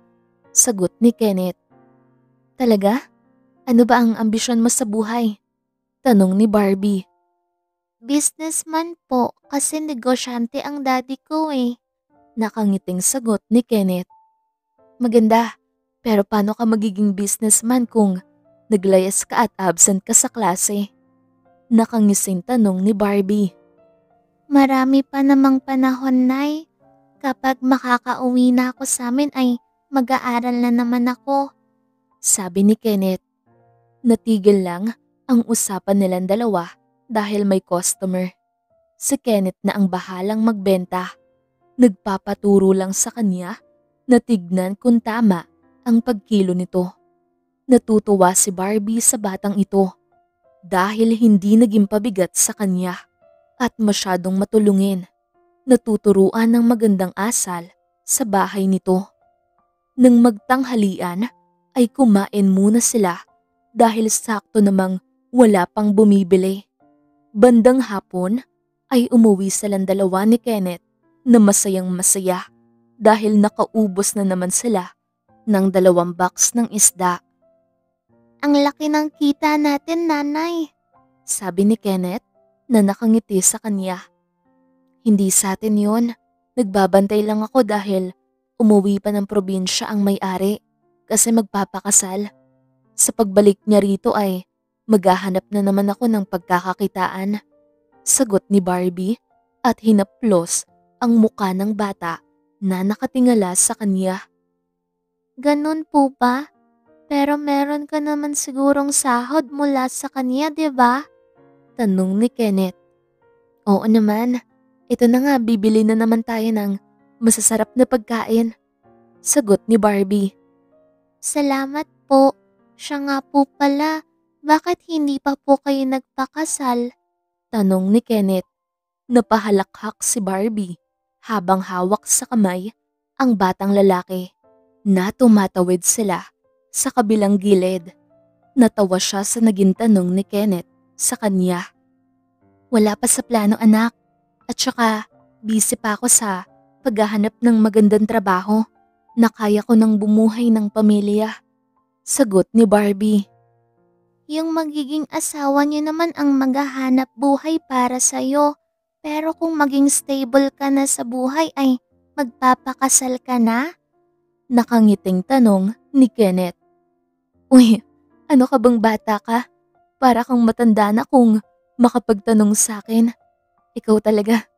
Sagot ni Kenneth. Talaga? Ano ba ang ambisyon mo sa buhay? Tanong ni Barbie. Businessman po kasi negosyante ang daddy ko eh. Nakangiting sagot ni Kenneth. Maganda, pero paano ka magiging businessman kung naglayas ka at absent ka sa klase? Nakangising tanong ni Barbie. Marami pa namang panahon, nay. Kapag makakauwi na ako sa amin ay mag-aaral na naman ako. Sabi ni Kenneth. Natigil lang ang usapan nilang dalawa dahil may customer. Si Kenneth na ang bahalang magbenta. Nagpapaturo lang sa kanya na tignan kung tama ang pagkilo nito. Natutuwa si Barbie sa batang ito dahil hindi naging pabigat sa kanya at masyadong matulungin. Natuturuan ng magandang asal sa bahay nito. Nang magtanghalian ay kumain muna sila dahil sakto namang wala pang bumibili. Bandang hapon ay umuwi silang dalawa ni Kenneth na masayang masaya dahil nakaubos na naman sila ng 2 box ng isda. Ang laki ng kita natin, nanay. Sabi ni Kenneth na nakangiti sa kanya. Hindi sa atin yun. Nagbabantay lang ako dahil umuwi pa ng probinsya ang may-ari kasi magpapakasal. Sa pagbalik niya rito ay maghahanap na naman ako ng pagkakakitaan. Sagot ni Barbie at hinaplos ang muka ng bata na nakatingala sa kanya. Ganun po ba? Pero meron ka naman sigurong sahod mula sa kanya, di ba? Tanong ni Kenneth. Oo naman. Ito na nga, bibili na naman tayo ng masasarap na pagkain. Sagot ni Barbie. Salamat po. Siya nga po pala. Bakit hindi pa po kayo nagpakasal? Tanong ni Kenneth. Napahalakhak si Barbie habang hawak sa kamay ang batang lalaki na tumatawid sila sa kabilang gilid. Natawa siya sa naging tanong ni Kenneth sa kanya. Wala pa sa plano, anak. At saka busy pa ako sa paghahanap ng magandang trabaho na kaya ko nang bumuhay ng pamilya. Sagot ni Barbie. Yung magiging asawa niyo naman ang maghahanap buhay para sa'yo. Pero kung maging stable ka na sa buhay ay magpapakasal ka na? Nakangiting tanong ni Kenneth. Uy, ano ka bang bata ka? Para kang matanda na kung makapagtanong sa akin. Ikaw talaga.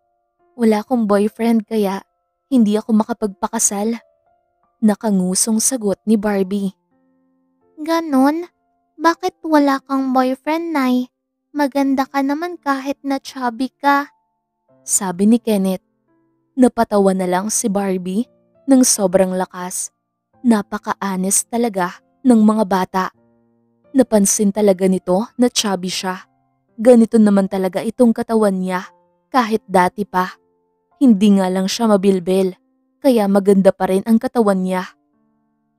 Wala akong boyfriend kaya hindi ako makapagpakasal. Nakangusong sagot ni Barbie. Ganon? Bakit wala kang boyfriend, nay? Maganda ka naman kahit na chubby ka. Sabi ni Kenneth. Napatawa na lang si Barbie ng sobrang lakas. Napaka-honest talaga ng mga bata. Napansin talaga nito na chubby siya. Ganito naman talaga itong katawan niya kahit dati pa. Hindi nga lang siya mabilbil, kaya maganda pa rin ang katawan niya.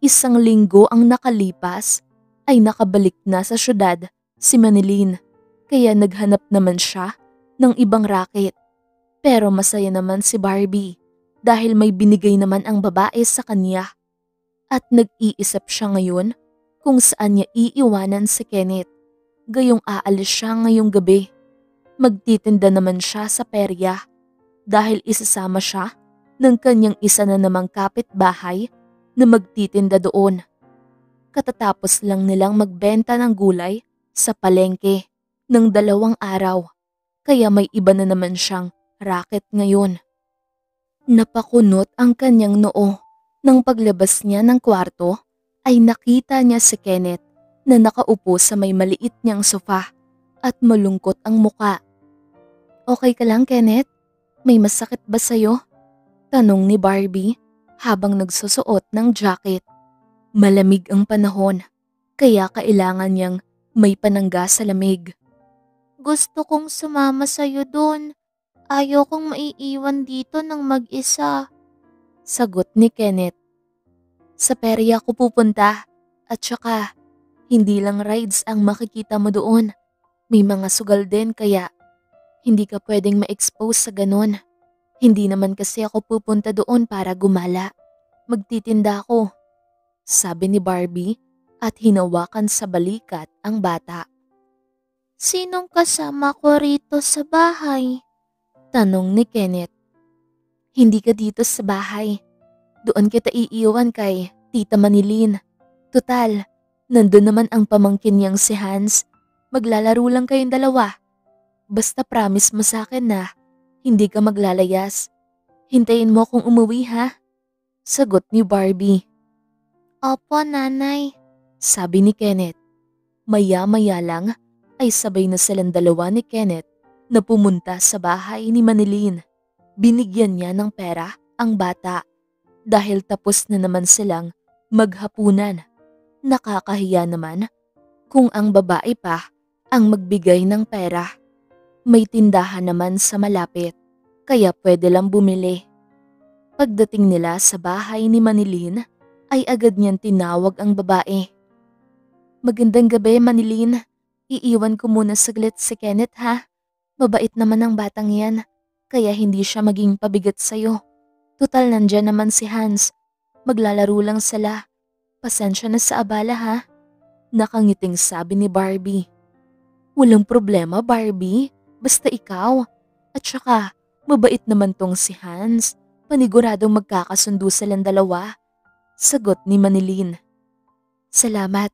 1 linggo ang nakalipas ay nakabalik na sa syudad si Manilyn, kaya naghanap naman siya ng ibang racket. Pero masaya naman si Barbie dahil may binigay naman ang babae sa kanya. At nag-iisip siya ngayon kung saan niya iiwanan si Kenneth. Gayong aalis siya ngayong gabi. Magtitinda naman siya sa perya dahil isasama siya ng kanyang isa na namang kapitbahay na magtitinda doon. Katatapos lang nilang magbenta ng gulay sa palengke ng 2 araw, kaya may iba na naman siyang racket ngayon. Napakunot ang kanyang noo. Nang paglabas niya ng kwarto, ay nakita niya si Kenneth na nakaupo sa may maliit niyang sofa at malungkot ang muka. Okay ka lang, Kenneth? May masakit ba sa'yo? Tanong ni Barbie habang nagsusuot ng jacket. Malamig ang panahon, kaya kailangan niyang may panangga sa lamig. Gusto kong sumama sa'yo dun. Ayokong maiiwan dito ng mag-isa. Sagot ni Kenneth. Sa perya ko pupunta at saka hindi lang rides ang makikita mo doon. May mga sugal din kaya hindi ka pwedeng ma-expose sa ganon. Hindi naman kasi ako pupunta doon para gumala. Magtitinda ako, sabi ni Barbie at hinawakan sa balikat ang bata. Sinong kasama ko rito sa bahay? Tanong ni Kenneth. Hindi ka dito sa bahay. Doon kita iiwan kay Tita Manilin. Tutal, nandun naman ang pamangkin niyang si Hans. Maglalaro lang kayong dalawa. Basta promise mo sa akin na hindi ka maglalayas. Hintayin mo akong umuwi ha? Sagot ni Barbie. Opo, nanay. Sabi ni Kenneth. Maya-maya lang ay sabay na silang dalawa ni Kenneth na pumunta sa bahay ni Manilin. Binigyan niya ng pera ang bata dahil tapos na naman silang maghapunan. Nakakahiya naman kung ang babae pa ang magbigay ng pera. May tindahan naman sa malapit kaya pwede lang bumili. Pagdating nila sa bahay ni Manilin ay agad niyang tinawag ang babae. Magandang gabi, Manilin. Iiwan ko muna saglit si Kenneth ha. Mabait naman ang batang yan, kaya hindi siya maging pabigat sa'yo. Tutal nandyan naman si Hans. Maglalaro lang sila. Pasensya na sa abala ha. Nakangiting sabi ni Barbie. Walang problema, Barbie. Basta ikaw. At saka, mabait naman tong si Hans. Paniguradong magkakasundo silang dalawa. Sagot ni Manilin. Salamat.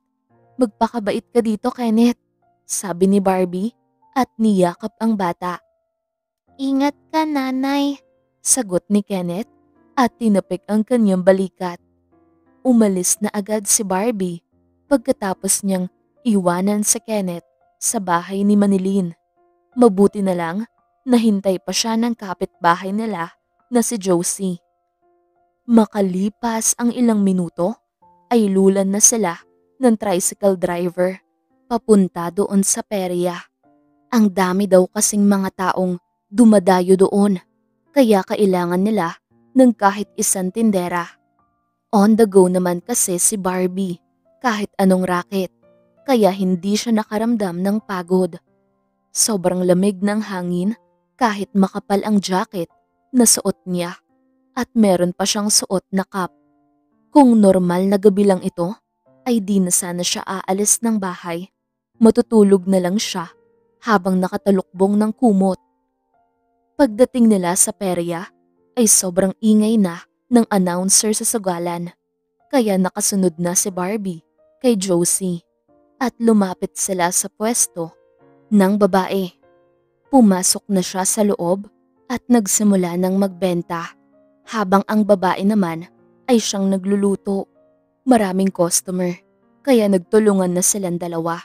Magpakabait ka dito, Kenneth. Sabi ni Barbie at niyakap ang bata. Ingat ka, nanay. Sagot ni Kenneth at tinapik ang kanyang balikat. Umalis na agad si Barbie pagkatapos niyang iwanan si Kenneth sa bahay ni Manilin. Mabuti na lang nahintay pa siya ng kapitbahay nila na si Josie. Makalipas ang ilang minuto ay lulan na sila ng tricycle driver papunta doon sa perya. Ang dami daw kasing mga taong dumadayo doon, kaya kailangan nila ng kahit isang tindera. On the go naman kasi si Barbie, kahit anong racket, kaya hindi siya nakaramdam ng pagod. Sobrang lamig ng hangin kahit makapal ang jacket na suot niya at meron pa siyang suot na cap. Kung normal na gabi lang ito, ay di na sana siya aalis ng bahay. Matutulog na lang siya habang nakatalukbong ng kumot. Pagdating nila sa perya ay sobrang ingay na ng announcer sa sugalan, kaya nakasunod na si Barbie kay Josie at lumapit sila sa pwesto ng babae. Pumasok na siya sa loob at nagsimula ng magbenta habang ang babae naman ay siyang nagluluto. Maraming customer kaya nagtulungan na silang dalawa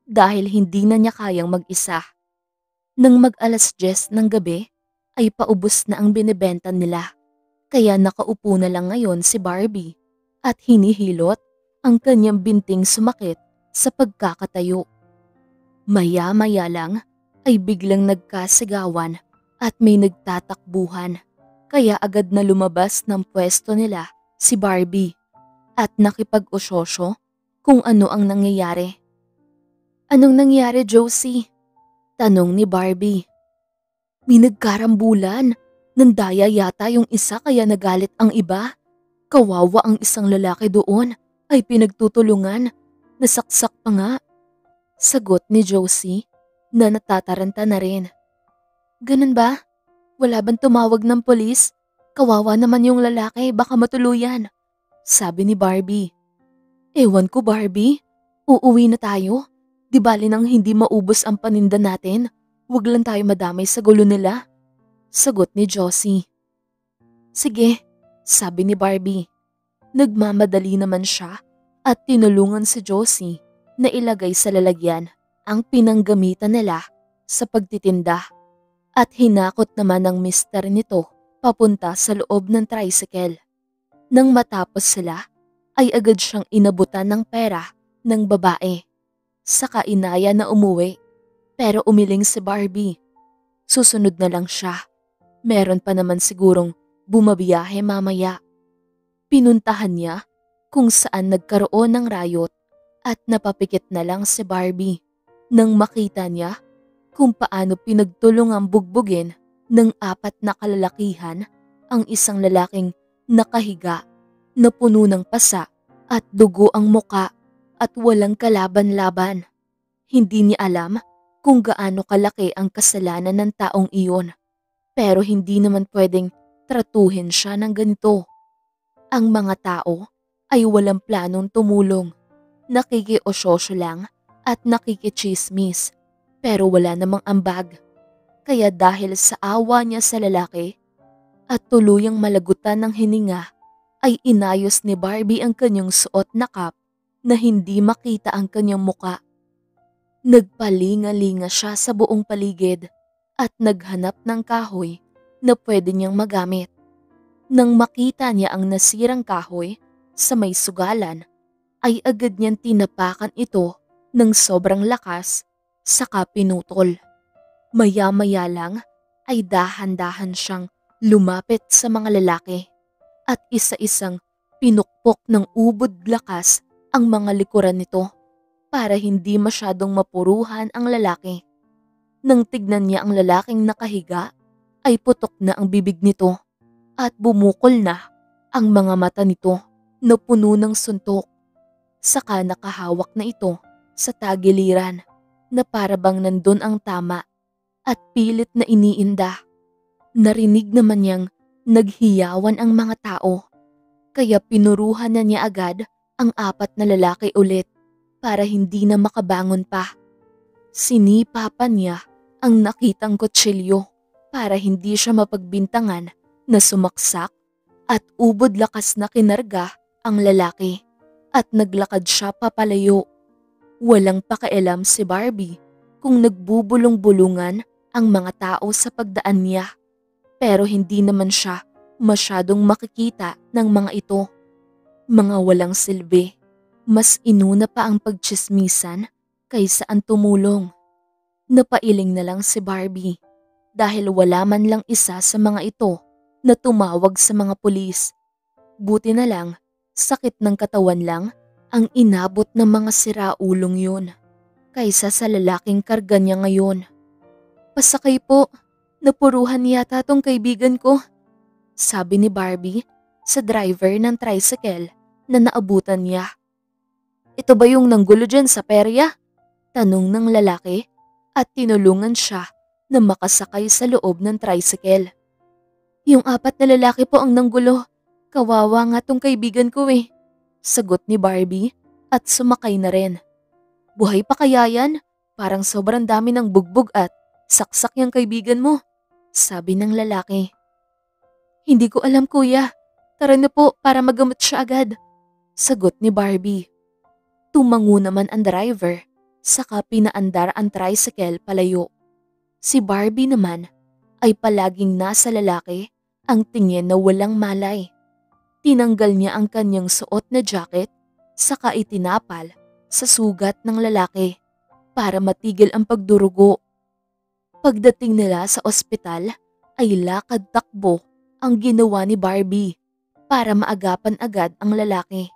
dahil hindi na niya kayang mag-isa. Nang mag-10 ng gabi ay paubos na ang binibenta nila kaya nakaupo na lang ngayon si Barbie at hinihilot ang kanyang binting sumakit sa pagkakatayo. Maya-maya lang ay biglang nagkasigawan at may nagtatakbuhan kaya agad na lumabas ng pwesto nila si Barbie at nakipag-usyosyo kung ano ang nangyayari. Anong nangyari, Josie? Tanong ni Barbie. May nagkarambulan. Nandaya yata yung isa kaya nagalit ang iba. Kawawa ang isang lalaki doon ay pinagtutulungan. Nasaksak pa nga. Sagot ni Josie na natataranta na rin. Ganun ba? Wala bang tumawag ng polis? Kawawa naman yung lalaki, baka matuluyan. Sabi ni Barbie. Ewan ko, Barbie. Uuwi na tayo. Di bali nang hindi maubos ang paninda natin. Huwag lang tayo madamay sa gulo nila. Sagot ni Josie. Sige, sabi ni Barbie. Nagmamadali naman siya at tinulungan si Josie na ilagay sa lalagyan ang pinanggamitan nila sa pagtitinda at hinakot naman ng mister nito papunta sa loob ng tricycle. Nang matapos sila, ay agad siyang inabutan ng pera ng babae. Saka inaya na umuwi, pero umiling si Barbie. Susunod na lang siya. Meron pa naman sigurong bumabiyahe mamaya. Pinuntahan niya kung saan nagkaroon ng riot at napapikit na lang si Barbie nang makita niya kung paano pinagtulungang bugbugin ng 4 na kalalakihan ang isang lalaking nakahiga na puno ng pasa at dugo ang muka at walang kalaban-laban. Hindi niya alam kung gaano kalaki ang kasalanan ng taong iyon, pero hindi naman pwedeng tratuhin siya ng ganito. Ang mga tao ay walang planong tumulong, nakikiososyo lang at nakikichismis, pero wala namang ambag. Kaya dahil sa awa niya sa lalaki at tuluyang malagutan ng hininga, ay inayos ni Barbie ang kanyang suot na cap na hindi makita ang kanyang muka. Nagpalinga-linga siya sa buong paligid at naghanap ng kahoy na pwede niyang magamit. Nang makita niya ang nasirang kahoy sa may sugalan, ay agad niyang tinapakan ito ng sobrang lakas saka pinutol. Maya-maya lang ay dahan-dahan siyang lumapit sa mga lalaki at isa-isang pinukpok ng ubod lakas ang mga likuran nito para hindi masyadong mapuruhan ang lalaki. Nang tignan niya ang lalaking nakahiga, ay putok na ang bibig nito at bumukol na ang mga mata nito na puno ng suntok. Saka nakahawak na ito sa tagiliran na parabang nandun ang tama at pilit na iniinda. Narinig naman niyang naghiyawan ang mga tao, kaya pinuruhan na niya agad ang 4 na lalaki ulit para hindi na makabangon pa. Sinipa pa niya ang nakitang kutsilyo para hindi siya mapagbintangan na sumaksak at ubod lakas na kinarga ang lalaki at naglakad siya papalayo. Walang pakialam si Barbie kung nagbubulong-bulungan ang mga tao sa pagdaan niya, pero hindi naman siya masyadong makikita ng mga ito. Mga walang silbi, mas inuna pa ang pagtsismisan kaysa ang tumulong. Napailing na lang si Barbie dahil wala man lang isa sa mga ito na tumawag sa mga pulis. Buti na lang, sakit ng katawan lang ang inabot ng mga siraulong yun kaysa sa lalaking karga niya ngayon. Pasakay po, napuruhan yata tong kaibigan ko, sabi ni Barbie sa driver ng tricycle na naabutan niya. Ito ba yung nanggulo dyan sa perya? Tanong ng lalaki at tinulungan siya na makasakay sa loob ng tricycle. Yung 4 na lalaki po ang nanggulo. Kawawa nga tong kaibigan ko eh, sagot ni Barbie at sumakay na rin. Buhay pa kaya yan? Parang sobrang dami ng bugbog at saksak yung kaibigan mo, sabi ng lalaki. Hindi ko alam kuya, tara na po para magamot siya agad, sagot ni Barbie. Tumango naman ang driver, saka pinaandar ang tricycle palayo. Si Barbie naman ay palaging nasa lalaki ang tingin na walang malay. Tinanggal niya ang kanyang suot na jacket, saka itinapal sa sugat ng lalaki para matigil ang pagdurugo. Pagdating nila sa ospital ay lakad-takbo ang ginawa ni Barbie para maagapan agad ang lalaki.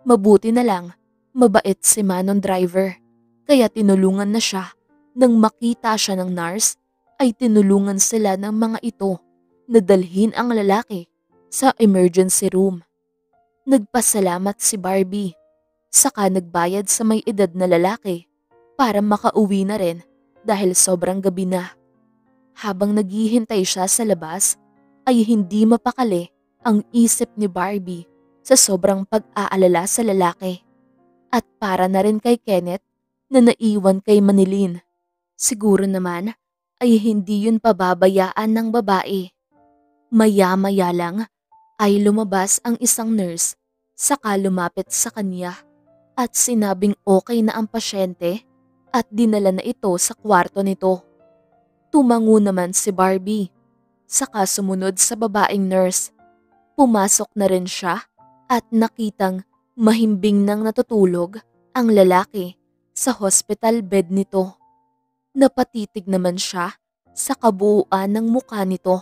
Mabuti na lang, mabait si Manong driver, kaya tinulungan na siya. Nang makita siya ng nurse, ay tinulungan sila ng mga ito na dalhin ang lalaki sa emergency room. Nagpasalamat si Barbie, saka nagbayad sa may edad na lalaki para makauwi na rin dahil sobrang gabi na. Habang naghihintay siya sa labas, ay hindi mapakali ang isip ni Barbie sa sobrang pag-aalala sa lalaki. At para na rin kay Kenneth na naiwan kay Manilyn. Siguro naman ay hindi yun pababayaan ng babae. Maya-maya lang ay lumabas ang isang nurse saka lumapit sa kanya at sinabing okay na ang pasyente at dinala na ito sa kwarto nito. Tumango naman si Barbie, saka sumunod sa babaeng nurse. Pumasok na rin siya at nakitang mahimbing nang natutulog ang lalaki sa hospital bed nito. Napatitig naman siya sa kabuuan ng mukha nito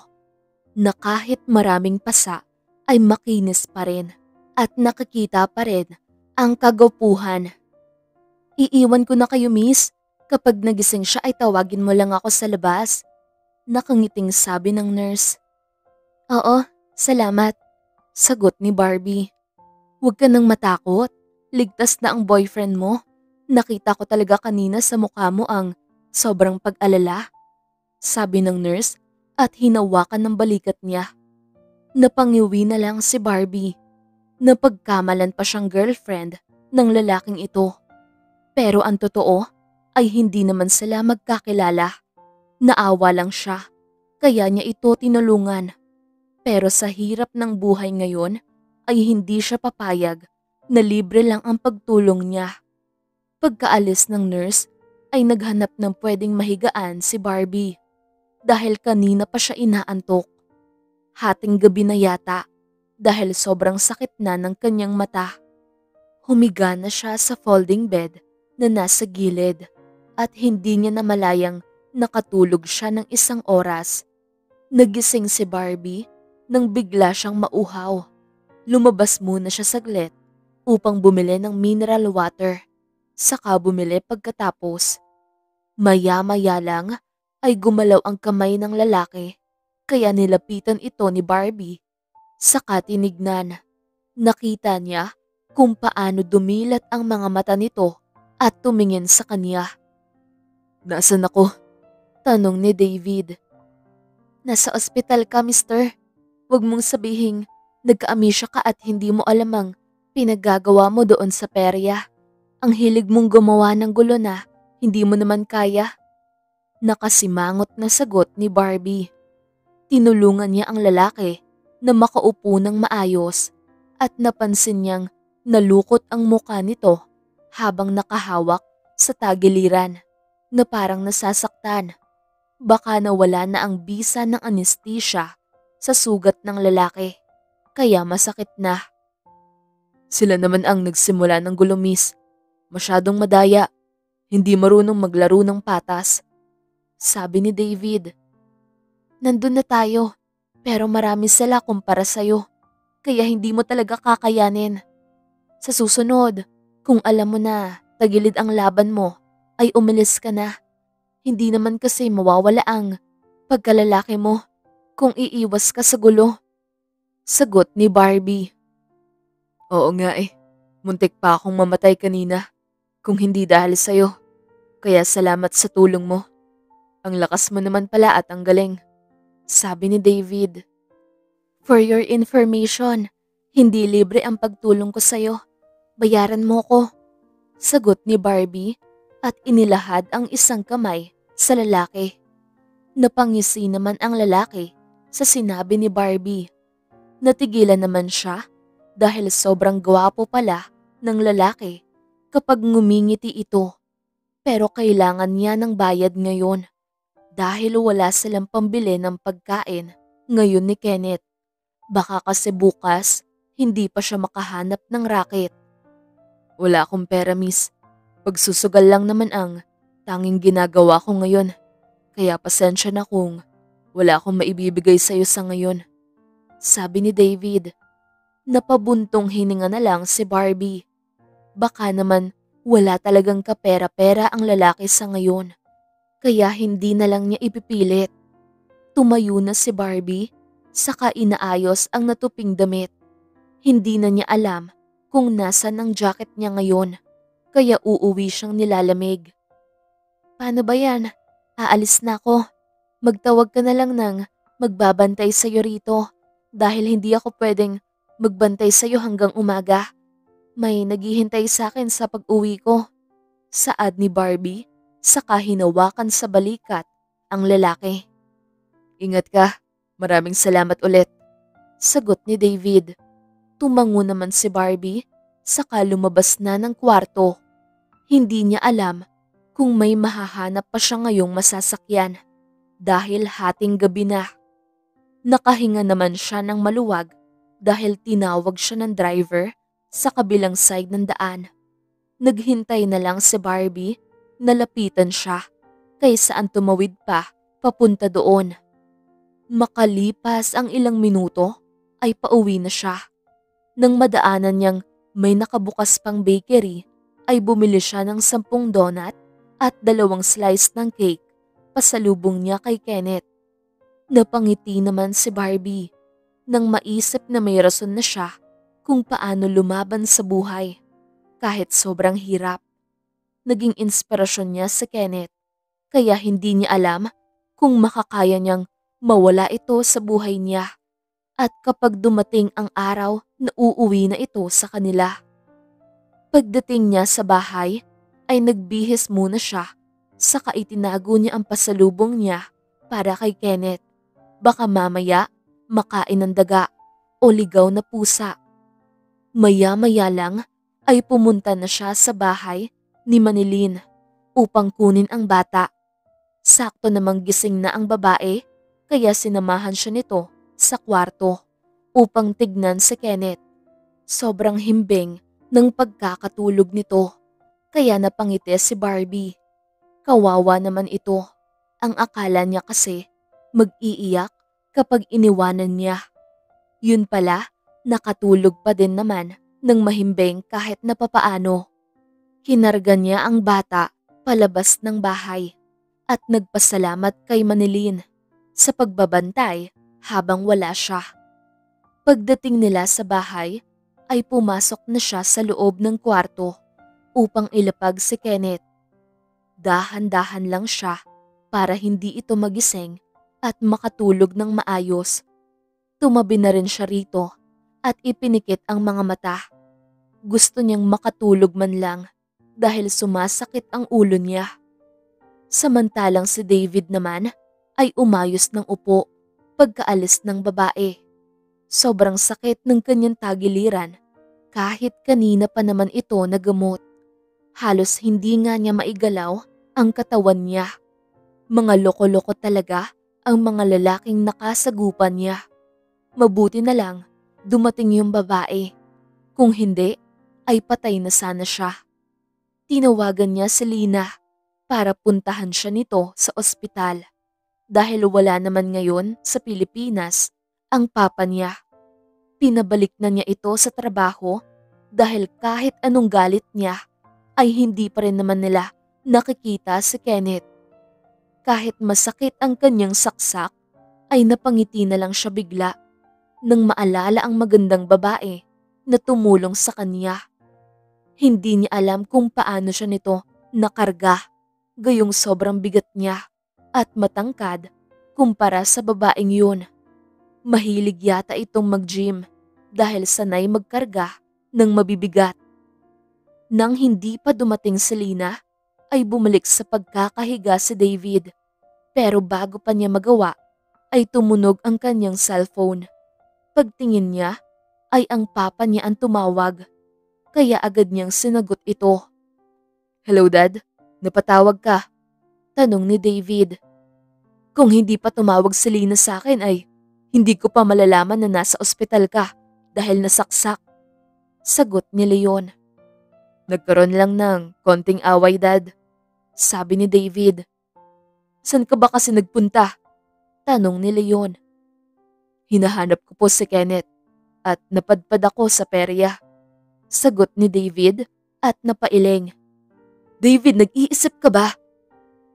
na kahit maraming pasa ay makinis pa rin at nakikita pa rin ang kagwapuhan. Iiwan ko na kayo, miss. Kapag nagising siya ay tawagin mo lang ako sa labas. Nakangiting sabi ng nurse. Oo, salamat. Sagot ni Barbie. Huwag ka nang matakot. Ligtas na ang boyfriend mo. Nakita ko talaga kanina sa mukha mo ang sobrang pag-alala. Sabi ng nurse at hinawakan ng balikat niya. Napangiwi na lang si Barbie. Napagkamalan pa siyang girlfriend ng lalaking ito. Pero ang totoo ay hindi naman sila magkakilala. Naawa lang siya, kaya niya ito tinulungan. Pero sa hirap ng buhay ngayon ay hindi siya papayag na libre lang ang pagtulong niya. Pagkaalis ng nurse ay naghanap ng pwedeng mahigaan si Barbie dahil kanina pa siya inaantok. Hating gabi na yata dahil sobrang sakit na ng kanyang mata. Humiga na siya sa folding bed na nasa gilid at hindi niya namalayang nakatulog siya ng 1 oras. Nagising si Barbie nang bigla siyang mauhaw. Lumabas muna siya saglit upang bumili ng mineral water. Saka bumili pagkatapos. Maya-maya lang ay gumalaw ang kamay ng lalaki kaya nilapitan ito ni Barbie. Saka tinignan. Nakita niya kung paano dumilat ang mga mata nito at tumingin sa kanya. Nasaan ako? Tanong ni David. Nasa ospital ka, mister. Huwag mong sabihing nagka-amnesia ka at hindi mo alam ang pinagagawa mo doon sa perya. Ang hilig mong gumawa ng gulo na hindi mo naman kaya. Nakasimangot na sagot ni Barbie. Tinulungan niya ang lalaki na makaupo ng maayos at napansin niyang nalukot ang muka nito habang nakahawak sa tagiliran na parang nasasaktan. Baka nawala na ang bisa ng anesthesia sa sugat ng lalaki, kaya masakit na. Sila naman ang nagsimula ng gulo, miss. Masyadong madaya, hindi marunong maglaro ng patas. Sabi ni David. Nandun na tayo, pero marami sila kumpara sa'yo, kaya hindi mo talaga kakayanin. Sa susunod, kung alam mo na tagilid ang laban mo, ay umalis ka na. Hindi naman kasi mawawala ang pagkalalaki mo kung iiwas ka sa gulo. Sagot ni Barbie. Oo nga eh, muntik pa akong mamatay kanina kung hindi dahil sa'yo. Kaya salamat sa tulong mo. Ang lakas mo naman pala at ang galing. Sabi ni David. For your information, hindi libre ang pagtulong ko sa'yo. Bayaran mo ko. Sagot ni Barbie at inilahad ang isang kamay sa lalaki. Napangisi naman ang lalaki sa sinabi ni Barbie. Natigilan naman siya dahil sobrang gwapo pala ng lalaki kapag ngumingiti ito. Pero kailangan niya ng bayad ngayon dahil wala silang pambili ng pagkain ngayon ni Kenneth. Baka kasi bukas hindi pa siya makahanap ng racket. Wala akong pera, miss. Pagsusugal lang naman ang tanging ginagawa ko ngayon. Kaya pasensya na kung wala akong maibibigay sa'yo sa ngayon. Sabi ni David. Napabuntong hininga na lang si Barbie. Baka naman wala talagang kapera-pera ang lalaki sa ngayon. Kaya hindi na lang niya ipipilit. Tumayo na si Barbie, saka inaayos ang natuping damit. Hindi na niya alam kung nasan ang jacket niya ngayon, kaya uuwi siyang nilalamig. Paano ba yan? Aalis na ako. Magtawag ka na lang ng magbabantay sa'yo rito dahil hindi ako pwedeng magbantay sa'yo hanggang umaga. May naghihintay sa akin sa pag-uwi ko. Saad ni Barbie, saka hinawakan sa balikat ang lalaki. Ingat ka, maraming salamat ulit. Sagot ni David. Tumango naman si Barbie, saka lumabas na ng kwarto. Hindi niya alam kung may mahahanap pa siya ngayong masasakyan dahil hating gabi na. Nakahinga naman siya ng maluwag dahil tinawag siya ng driver sa kabilang side ng daan. Naghintay na lang si Barbie na lapitan siya kaysa ang tumawid pa papunta doon. Makalipas ang ilang minuto ay pauwi na siya. Nang madaanan niyang may nakabukas pang bakery ay bumili siya ng 10 donut at 2 slice ng cake pasalubong niya kay Kenneth. Napangiti naman si Barbie nang maisip na may rason na siya kung paano lumaban sa buhay kahit sobrang hirap. Naging inspirasyon niya si Kenneth kaya hindi niya alam kung makakaya niyang mawala ito sa buhay niya at kapag dumating ang araw na uuwi na ito sa kanila. Pagdating niya sa bahay ay nagbihis muna siya saka itinago niya ang pasalubong niya para kay Kenneth. Baka mamaya makain ng daga o ligaw na pusa. Maya-maya lang ay pumunta na siya sa bahay ni Manilyn upang kunin ang bata. Sakto namang gising na ang babae kaya sinamahan siya nito sa kwarto upang tignan si Kenneth. Sobrang himbing ng pagkakatulog nito kaya napangiti si Barbie. Kawawa naman ito. Ang akala niya kasi mag-iiyak kapag iniwanan niya. Yun pala, nakatulog pa din naman ng mahimbing kahit napapaano. Kinarga niya ang bata palabas ng bahay at nagpasalamat kay Manilyn sa pagbabantay habang wala siya. Pagdating nila sa bahay ay pumasok na siya sa loob ng kwarto upang ilapag si Kenneth. Dahan-dahan lang siya para hindi ito magising at makatulog ng maayos. Tumabi na rin siya rito at ipinikit ang mga mata. Gusto niyang makatulog man lang dahil sumasakit ang ulo niya. Samantalang si David naman ay umayos ng upo pagkaalis ng babae. Sobrang sakit ng kanyang tagiliran kahit kanina pa naman ito nagamot. Halos hindi nga niya maigalaw ang katawan niya. Mga loko-loko talaga ang mga lalaking nakasagupan niya. Mabuti na lang dumating yung babae. Kung hindi, ay patay na sana siya. Tinawagan niya si Lina para puntahan siya nito sa ospital dahil wala naman ngayon sa Pilipinas ang papa niya. Pinabalik na niya ito sa trabaho dahil kahit anong galit niya ay hindi pa rin naman nila nakikita si Kenneth. Kahit masakit ang kanyang saksak ay napangiti na lang siya bigla nang maalala ang magandang babae na tumulong sa kanya. Hindi niya alam kung paano siya nito nakarga, gayong sobrang bigat niya at matangkad kumpara sa babaeng yun. Mahilig yata itong mag-gym dahil sanay magkarga ng mabibigat. Nang hindi pa dumating si Lina, ay bumalik sa pagkakahiga si David. Pero bago pa niya magawa, ay tumunog ang kanyang cellphone. Pagtingin niya, ay ang papa niya ang tumawag. Kaya agad niyang sinagot ito. Hello Dad, napatawag ka? Tanong ni David. Kung hindi pa tumawag si Lina sa akin ay hindi ko pa malalaman na nasa ospital ka dahil nasaksak. Sagot ni Leon. Nagkaroon lang ng konting away Dad. Sabi ni David. San ka ba kasi nagpunta? Tanong ni Leon. Hinahanap ko po si Kenneth at napadpad ako sa perya. Sagot ni David at napailing. David, nag-iisip ka ba?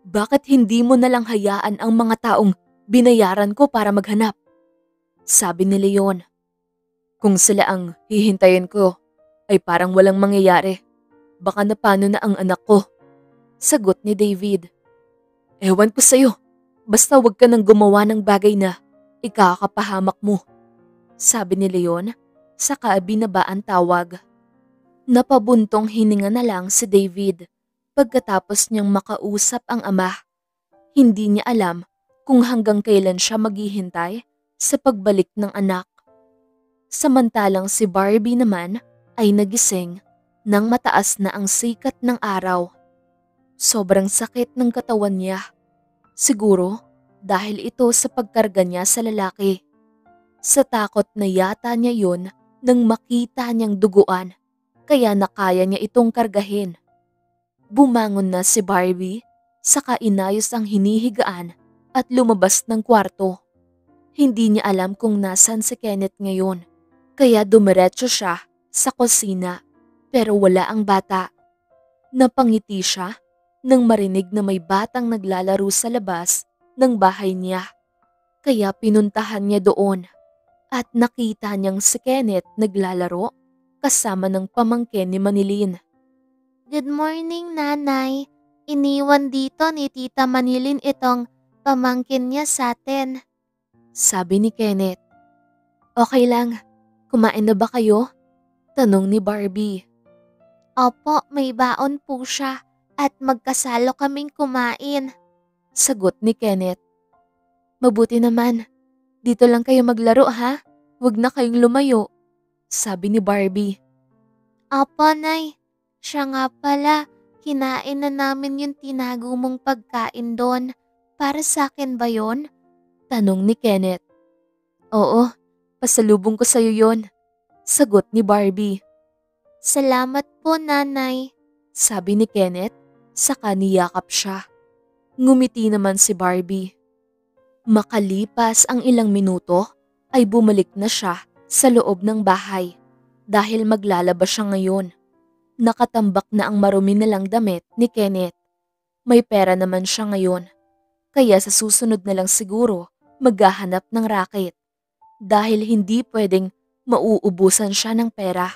Bakit hindi mo nalang hayaan ang mga taong binayaran ko para maghanap? Sabi ni Leon. Kung sila ang hihintayin ko ay parang walang mangyayari. Baka napano na ang anak ko. Sagot ni David. Ewan ko sa'yo, basta wag ka nang gumawa ng bagay na ikakapahamak mo. Sabi ni Leon, saka binaba ang tawag. Napabuntong hininga na lang si David pagkatapos niyang makausap ang ama. Hindi niya alam kung hanggang kailan siya maghihintay sa pagbalik ng anak. Samantalang si Barbie naman ay nagising nang mataas na ang sikat ng araw. Sobrang sakit ng katawan niya. Siguro dahil ito sa pagkarga niya sa lalaki. Sa takot na yata niya yun nang makita niyang duguan, kaya nakaya niya itong kargahin. Bumangon na si Barbie, saka inayos ang hinihigaan at lumabas ng kwarto. Hindi niya alam kung nasan si Kenneth ngayon, kaya dumiretso siya sa kusina pero wala ang bata. Napangiti siya nang marinig na may batang naglalaro sa labas ng bahay niya. Kaya pinuntahan niya doon at nakita niyang si Kenneth naglalaro kasama ng pamangkin ni Manilin. Good morning, Nanay. Iniwan dito ni Tita Manilin itong pamangkin niya sa atin. Sabi ni Kenneth. Okay lang, kumain na ba kayo? Tanong ni Barbie. Opo, may baon po siya at magkasalo kaming kumain. Sagot ni Kenneth. Mabuti naman, dito lang kayo maglaro ha? Huwag na kayong lumayo. Sabi ni Barbie. Opo, Nay. Siya nga pala, kinain na namin yung tinago mong pagkain doon. Para sa akin ba yon? Tanong ni Kenneth. Oo, pasalubong ko sa'yo yon. Sagot ni Barbie. Salamat po, Nanay. Sabi ni Kenneth, saka niyakap siya. Ngumiti naman si Barbie. Makalipas ang ilang minuto, ay bumalik na siya sa loob ng bahay dahil maglalaba siya ngayon. Nakatambak na ang marumi nilang damit ni Kenneth. May pera naman siya ngayon, kaya sa susunod na lang siguro maghahanap ng racket dahil hindi pwedeng mauubusan siya ng pera,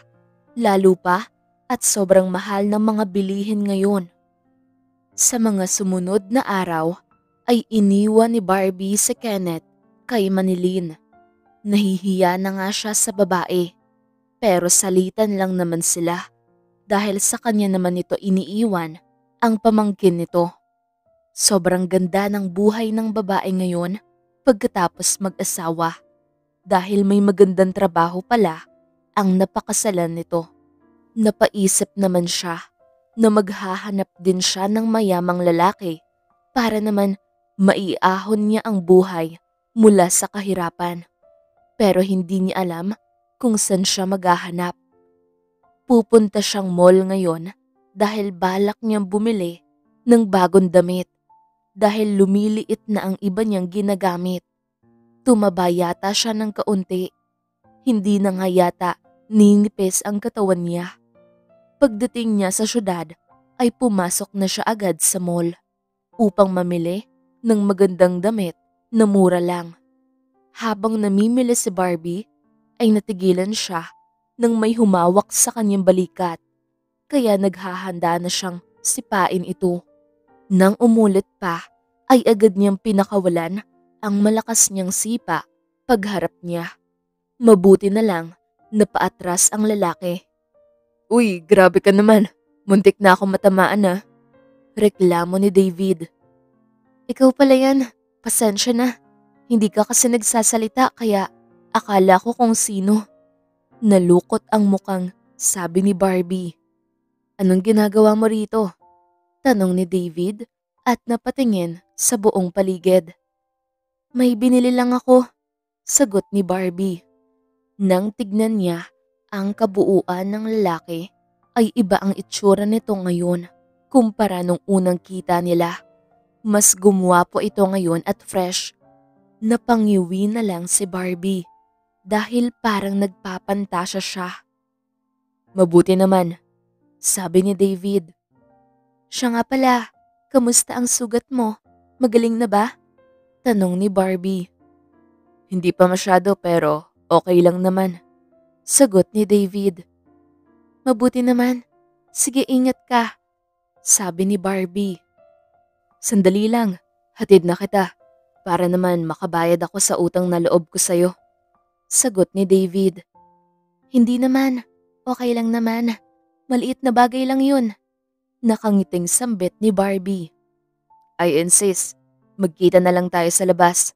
lalo pa at sobrang mahal ng mga bilihin ngayon. Sa mga sumunod na araw ay iniwan ni Barbie si Kenneth kay Manilin. Nahihiya na nga siya sa babae, pero salitan lang naman sila dahil sa kanya naman ito iniiwan ang pamangkin nito. Sobrang ganda ng buhay ng babae ngayon pagkatapos mag-asawa dahil may magandang trabaho pala ang napakasalan nito. Napaisip naman siya na maghahanap din siya ng mayamang lalaki para naman maiahon niya ang buhay mula sa kahirapan. Pero hindi niya alam kung saan siya maghahanap. Pupunta siyang mall ngayon dahil balak niyang bumili ng bagong damit dahil lumiliit na ang iba niyang ginagamit. Tumaba yata siya ng kaunti. Hindi na nga yata ninipis ang katawan niya. Pagdating niya sa syudad ay pumasok na siya agad sa mall upang mamili ng magandang damit na mura lang. Habang namimili si Barbie ay natigilan siya nang may humawak sa kanyang balikat, kaya naghahanda na siyang sipain ito. Nang umulit pa, ay agad niyang pinakawalan ang malakas niyang sipa pagharap niya. Mabuti na lang na paatras ang lalaki. Uy, grabe ka naman. Muntik na ako matamaan na. Reklamo ni David. Ikaw pala yan. Pasensya na. Hindi ka kasi nagsasalita kaya akala ko kung sino. Nalukot ang mukhang sabi ni Barbie. Anong ginagawa mo rito? Tanong ni David at napatingin sa buong paligid. May binili lang ako, sagot ni Barbie. Nang tignan niya ang kabuuan ng lalaki ay iba ang itsura nito ngayon kumpara nung unang kita nila. Mas gumwapo ito ngayon at fresh. Napangiwi na lang si Barbie dahil parang nagpapantasya siya. Mabuti naman, sabi ni David. Siya nga pala, kamusta ang sugat mo? Magaling na ba? Tanong ni Barbie. Hindi pa masyado pero okay lang naman, sagot ni David. Mabuti naman, sige ingat ka, sabi ni Barbie. Sandali lang, hatid na kita para naman makabayad ako sa utang na loob ko sa'yo. Sagot ni David. Hindi naman, okay lang naman. Maliit na bagay lang yun. Nakangiting sambit ni Barbie. I insist. Magkita na lang tayo sa labas.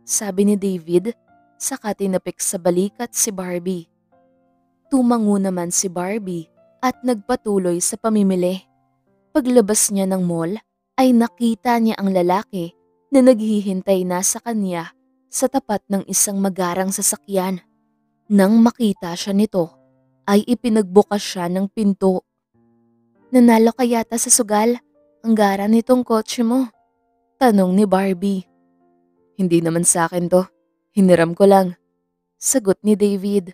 Sabi ni David, saka tinapik sa balikat si Barbie. Tumango naman si Barbie at nagpatuloy sa pamimili. Paglabas niya ng mall, ay nakita niya ang lalaki na naghihintay na sa kanya sa tapat ng isang magarang sasakyan. Nang makita siya nito, ay ipinagbukas siya ng pinto. Nanalo ka yata sa sugal, ang gara nitong kotse mo. Tanong ni Barbie. Hindi naman sa akin to, hiniram ko lang. Sagot ni David.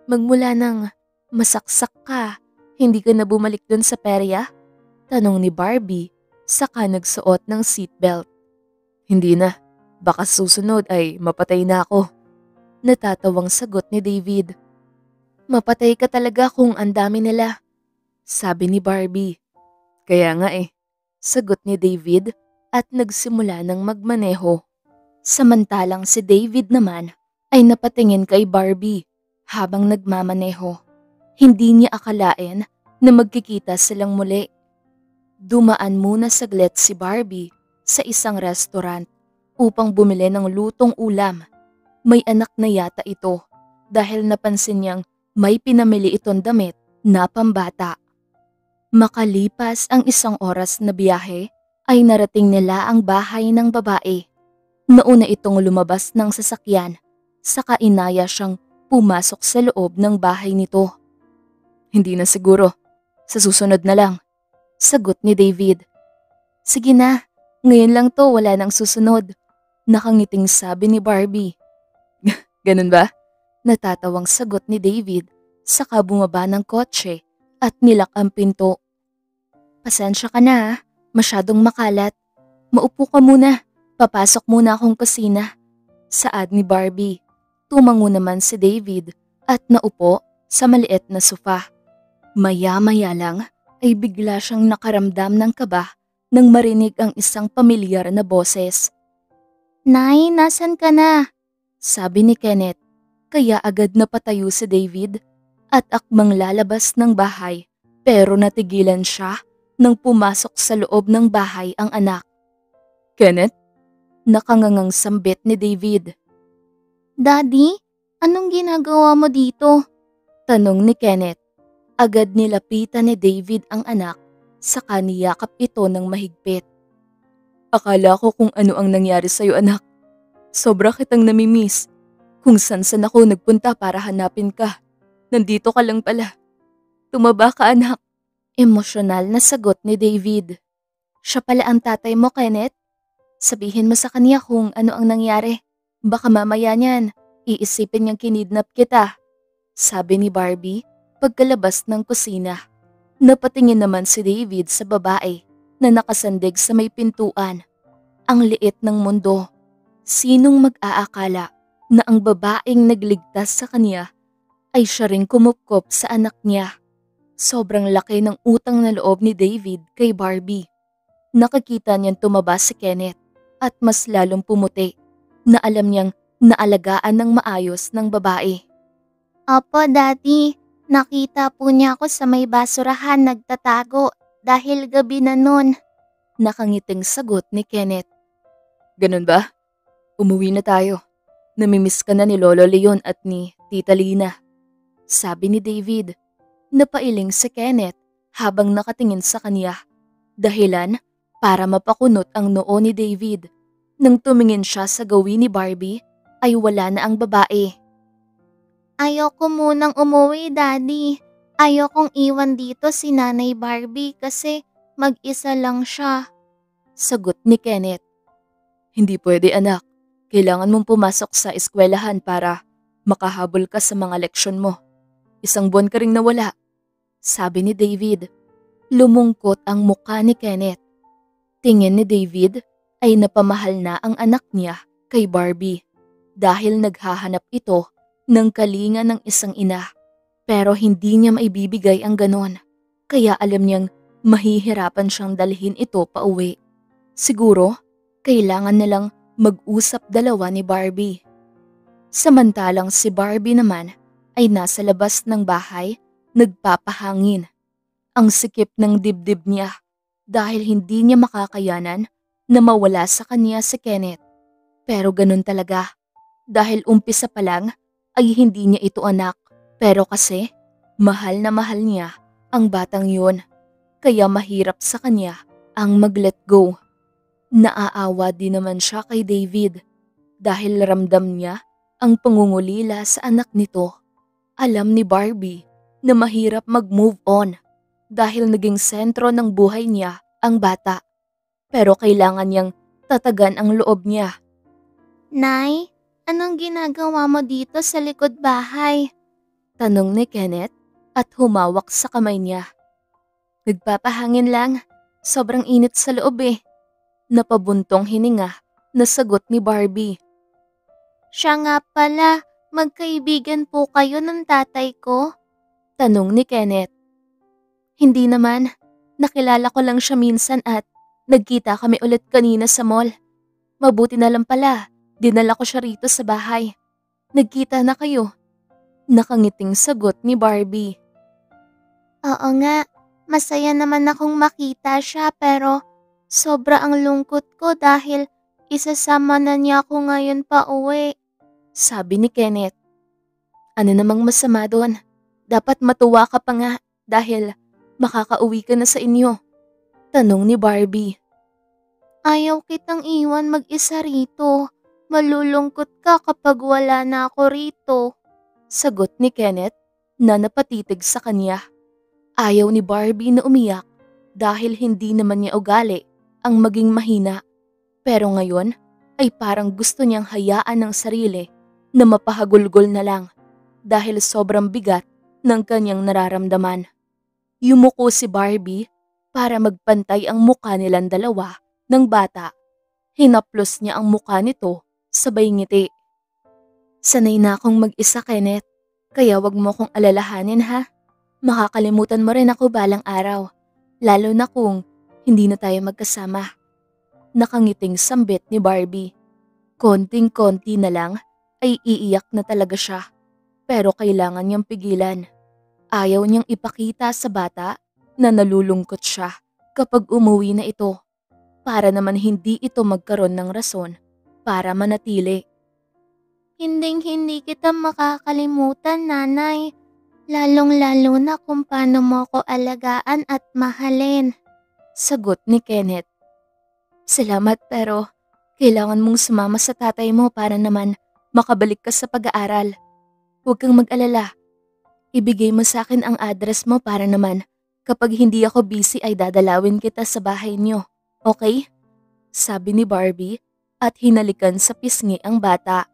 Magmula nang masaksak ka, hindi ka na bumalik dun sa perya? Tanong ni Barbie, saka nagsuot ng seatbelt. Hindi na, baka susunod ay mapatay na ako. Natatawang sagot ni David. Mapatay ka talaga kung ang dami nila. Sabi ni Barbie. Kaya nga sagot ni David at nagsimula ng magmaneho. Samantalang si David naman ay napatingin kay Barbie habang nagmamaneho. Hindi niya akalain na magkikita silang muli. Dumaan muna saglit si Barbie sa isang restaurant upang bumili ng lutong ulam. May anak na yata ito dahil napansin niyang may pinamili itong damit na pambata. Makalipas ang 1 oras na biyahe ay narating nila ang bahay ng babae. Nauna itong lumabas ng sasakyan, saka inaya siyang pumasok sa loob ng bahay nito. Hindi na siguro, sa susunod na lang, sagot ni David. Sige na, ngayon lang to, wala nang susunod. Nakangiting sabi ni Barbie. Ganun ba? Natatawang sagot ni David, saka bumaba ng kotse at nilak ang pinto. Pasensya ka na, masyadong makalat. Maupo ka muna, papasok muna akong kusina. Saad ni Barbie. Tumango naman si David at naupo sa maliit na sofa. Maya-maya lang ay bigla siyang nakaramdam ng kaba nang marinig ang isang pamilyar na boses. Nay, nasan ka na? Sabi ni Kenneth, kaya agad napatayo si David at akmang lalabas ng bahay pero natigilan siya nang pumasok sa loob ng bahay ang anak. Kenneth? Nakangangang sambit ni David. Daddy, anong ginagawa mo dito? Tanong ni Kenneth. Agad nilapitan ni David ang anak, saka niyakap ito ng mahigpit. Akala ko kung ano ang nangyari sa'yo anak. Sobra kitang namimiss. Kung san-san ako nagpunta para hanapin ka. Nandito ka lang pala. Tumaba ka anak. Emosyonal na sagot ni David. Siya pala ang tatay mo, Kenneth? Sabihin mo sa kanya kung ano ang nangyari. Baka mamaya niyan, iisipin niyang kinidnap kita. Sabi ni Barbie pagkalabas ng kusina. Napatingin naman si David sa babae na nakasandig sa may pintuan. Ang liit ng mundo. Sinong mag-aakala na ang babaeng nagligtas sa kanya ay siya ring kumupkop sa anak niya. Sobrang laki ng utang na loob ni David kay Barbie. Nakikita niyang tumaba si Kenneth at mas lalong pumuti na alam niyang naalagaan ng maayos ng babae. Opo, Daddy. Nakita po niya ako sa may basurahan nagtatago dahil gabi na nun. Nakangiting sagot ni Kenneth. Ganun ba? Umuwi na tayo. Namimiss ka na ni Lolo Leon at ni Tita Lina. Sabi ni David. Napailing si Kenneth habang nakatingin sa kanya. Dahilan para mapakunot ang noo ni David. Nang tumingin siya sa gawin ni Barbie ay wala na ang babae. Ayoko munang umuwi, Daddy. Ayokong iwan dito si Nanay Barbie kasi mag-isa lang siya. Sagot ni Kenneth. Hindi pwede anak. Kailangan mong pumasok sa eskwelahan para makahabol ka sa mga leksyon mo. 1 buwan ka ring nawala. Sabi ni David. Lumungkot ang mukha ni Kenneth. Tingin ni David ay napamahal na ang anak niya kay Barbie dahil naghahanap ito ng kalinga ng isang ina. Pero hindi niya maibibigay ang ganon. Kaya alam niyang mahihirapan siyang dalhin ito pa uwi. Siguro, kailangan nilang mag-usap dalawa ni Barbie. Samantalang si Barbie naman ay nasa labas ng bahay, nagpapahangin. Ang sikip ng dibdib niya dahil hindi niya makakayanan na mawala sa kanya si Kenneth. Pero ganun talaga dahil umpisa pa lang ay hindi niya ito anak. Pero kasi mahal na mahal niya ang batang yun kaya mahirap sa kanya ang mag-let go. Naaawa din naman siya kay David dahil ramdam niya ang pangungulila sa anak nito. Alam ni Barbie na mahirap mag-move on dahil naging sentro ng buhay niya ang bata. Pero kailangan niyang tatagan ang loob niya. Nay, anong ginagawa mo dito sa likod bahay? Tanong ni Kenneth at humawak sa kamay niya. Nagpapahangin lang, sobrang init sa loob eh. Napabuntong hininga na sagot ni Barbie. Siya nga pala, magkaibigan po kayo ng tatay ko? Tanong ni Kenneth. Hindi naman, nakilala ko lang siya minsan at nagkita kami ulit kanina sa mall. Mabuti na lang pala, dinala ko siya rito sa bahay. Nagkita na kayo. Nakangiting sagot ni Barbie. Oo nga, masaya naman akong makita siya pero sobra ang lungkot ko dahil isasama na niya ako ngayon pa uwi. Sabi ni Kenneth. Ano namang masama doon? Dapat matuwa ka pa nga dahil makakauwi ka na sa inyo. Tanong ni Barbie. Ayaw kitang iwan mag-isa rito. Malulungkot ka kapag wala na ako rito. Sagot ni Kenneth na napatitig sa kanya. Ayaw ni Barbie na umiyak dahil hindi naman niya ugali ang maging mahina. Pero ngayon ay parang gusto niyang hayaan ng sarili na mapahagulgol na lang dahil sobrang bigat ng kanyang nararamdaman. Yumuko si Barbie para magpantay ang mukha nilang dalawa ng bata. Hinaplos niya ang mukha nito sabay ngiti. Sanay na akong mag-isa, Kenneth, kaya wag mo kong alalahanin ha. Makakalimutan mo rin ako balang araw, lalo na kung hindi na tayo magkasama. Nakangiting sambit ni Barbie. Konting-konti na lang ay iiyak na talaga siya, pero kailangan niyang pigilan. Ayaw niyang ipakita sa bata na nalulungkot siya kapag umuwi na ito, para naman hindi ito magkaroon ng rason para manatili. Hinding-hindi kita makakalimutan, nanay. Lalong-lalo na kung paano mo ako alagaan at mahalin. Sagot ni Kenneth. Salamat pero kailangan mong sumama sa tatay mo para naman makabalik ka sa pag-aaral. Huwag kang mag-alala. Ibigay mo sa akin ang address mo para naman kapag hindi ako busy ay dadalawin kita sa bahay niyo. Okay? Sabi ni Barbie at hinalikan sa pisngi ang bata.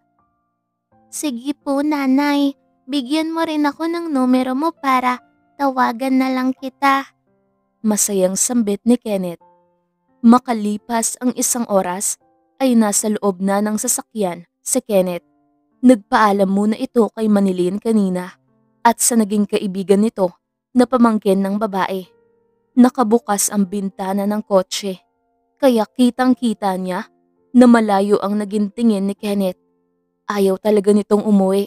Sige po, nanay. Bigyan mo rin ako ng numero mo para tawagan na lang kita. Masayang sambit ni Kenneth. Makalipas ang isang oras ay nasa loob na ng sasakyan si Kenneth. Nagpaalam muna ito kay Manilyn kanina at sa naging kaibigan nito na pamangkin ng babae. Nakabukas ang bintana ng kotse kaya kitang-kita niya na malayo ang naging tingin ni Kenneth. Ayaw talaga nitong umuwi.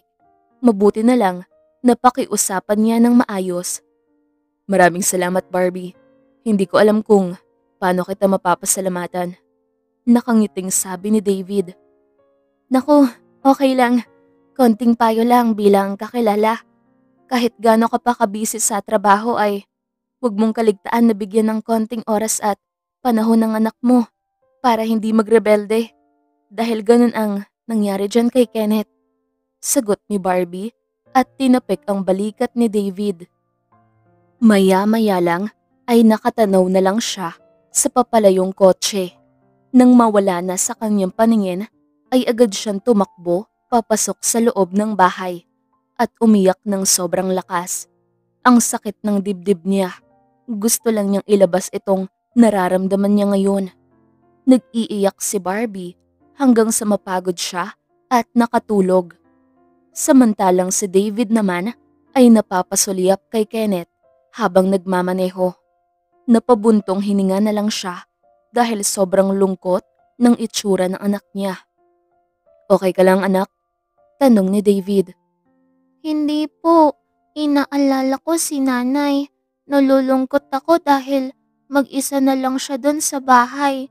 Mabuti na lang napakiusapan niya ng maayos. Maraming salamat, Barbie. Hindi ko alam kung paano kita mapapasalamatan. Nakangiting sabi ni David. Naku, okay lang. Konting payo lang bilang kakilala. Kahit gaano ka pa kabisi sa trabaho ay huwag mong kaligtaan na bigyan ng konting oras at panahon ng anak mo para hindi magrebelde. Dahil ganun ang nangyari dyan kay Kenneth. Sagot ni Barbie at tinapik ang balikat ni David. Maya-maya lang ay nakatanaw na lang siya sa papalayong kotse. Nang mawala na sa kanyang paningin ay agad siyang tumakbo papasok sa loob ng bahay at umiyak ng sobrang lakas. Ang sakit ng dibdib niya. Gusto lang niyang ilabas itong nararamdaman niya ngayon. Nag-iiyak si Barbie hanggang sa mapagod siya at nakatulog. Samantalang si David naman ay napapasulyap kay Kenneth habang nagmamaneho. Napabuntong hininga na lang siya dahil sobrang lungkot ng itsura ng anak niya. Okay ka lang, anak? Tanong ni David. Hindi po. Inaalala ko si nanay. Nalulungkot ako dahil mag-isa na lang siya doon sa bahay.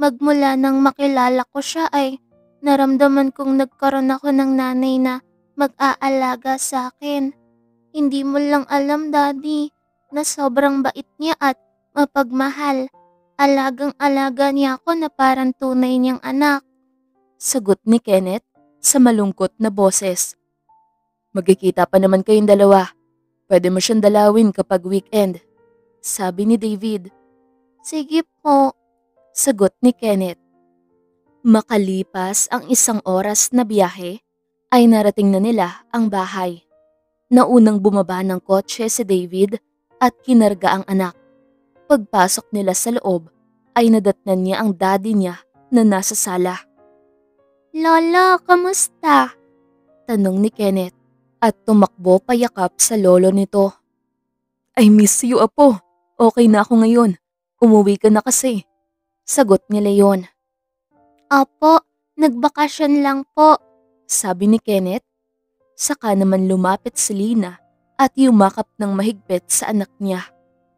Magmula nang makilala ko siya ay naramdaman kong nagkaroon ako ng nanay na mag-aalaga sa akin. Hindi mo lang alam, Daddy, na sobrang bait niya at mapagmahal. Alagang-alaga niya ako na parang tunay niyang anak. Sagot ni Kenneth sa malungkot na boses. Magkikita pa naman kayong dalawa. Pwede mo siyang dalawin kapag weekend. Sabi ni David. Sige po. Sagot ni Kenneth. Makalipas ang 1 oras na biyahe, ay narating na nila ang bahay. Naunang bumaba ng kotse si David at kinarga ang anak. Pagpasok nila sa loob, ay nadatnan niya ang daddy niya na nasa sala. Lola, kamusta? Tanong ni Kenneth at tumakbo payakap sa lolo nito. I miss you, apo. Okay na ako ngayon. Umuwi ka na kasi. Sagot ni Leon. Opo, nagbakasyon lang po. Sabi ni Kenneth. Saka naman lumapit si Lina at yumakap ng mahigpit sa anak niya.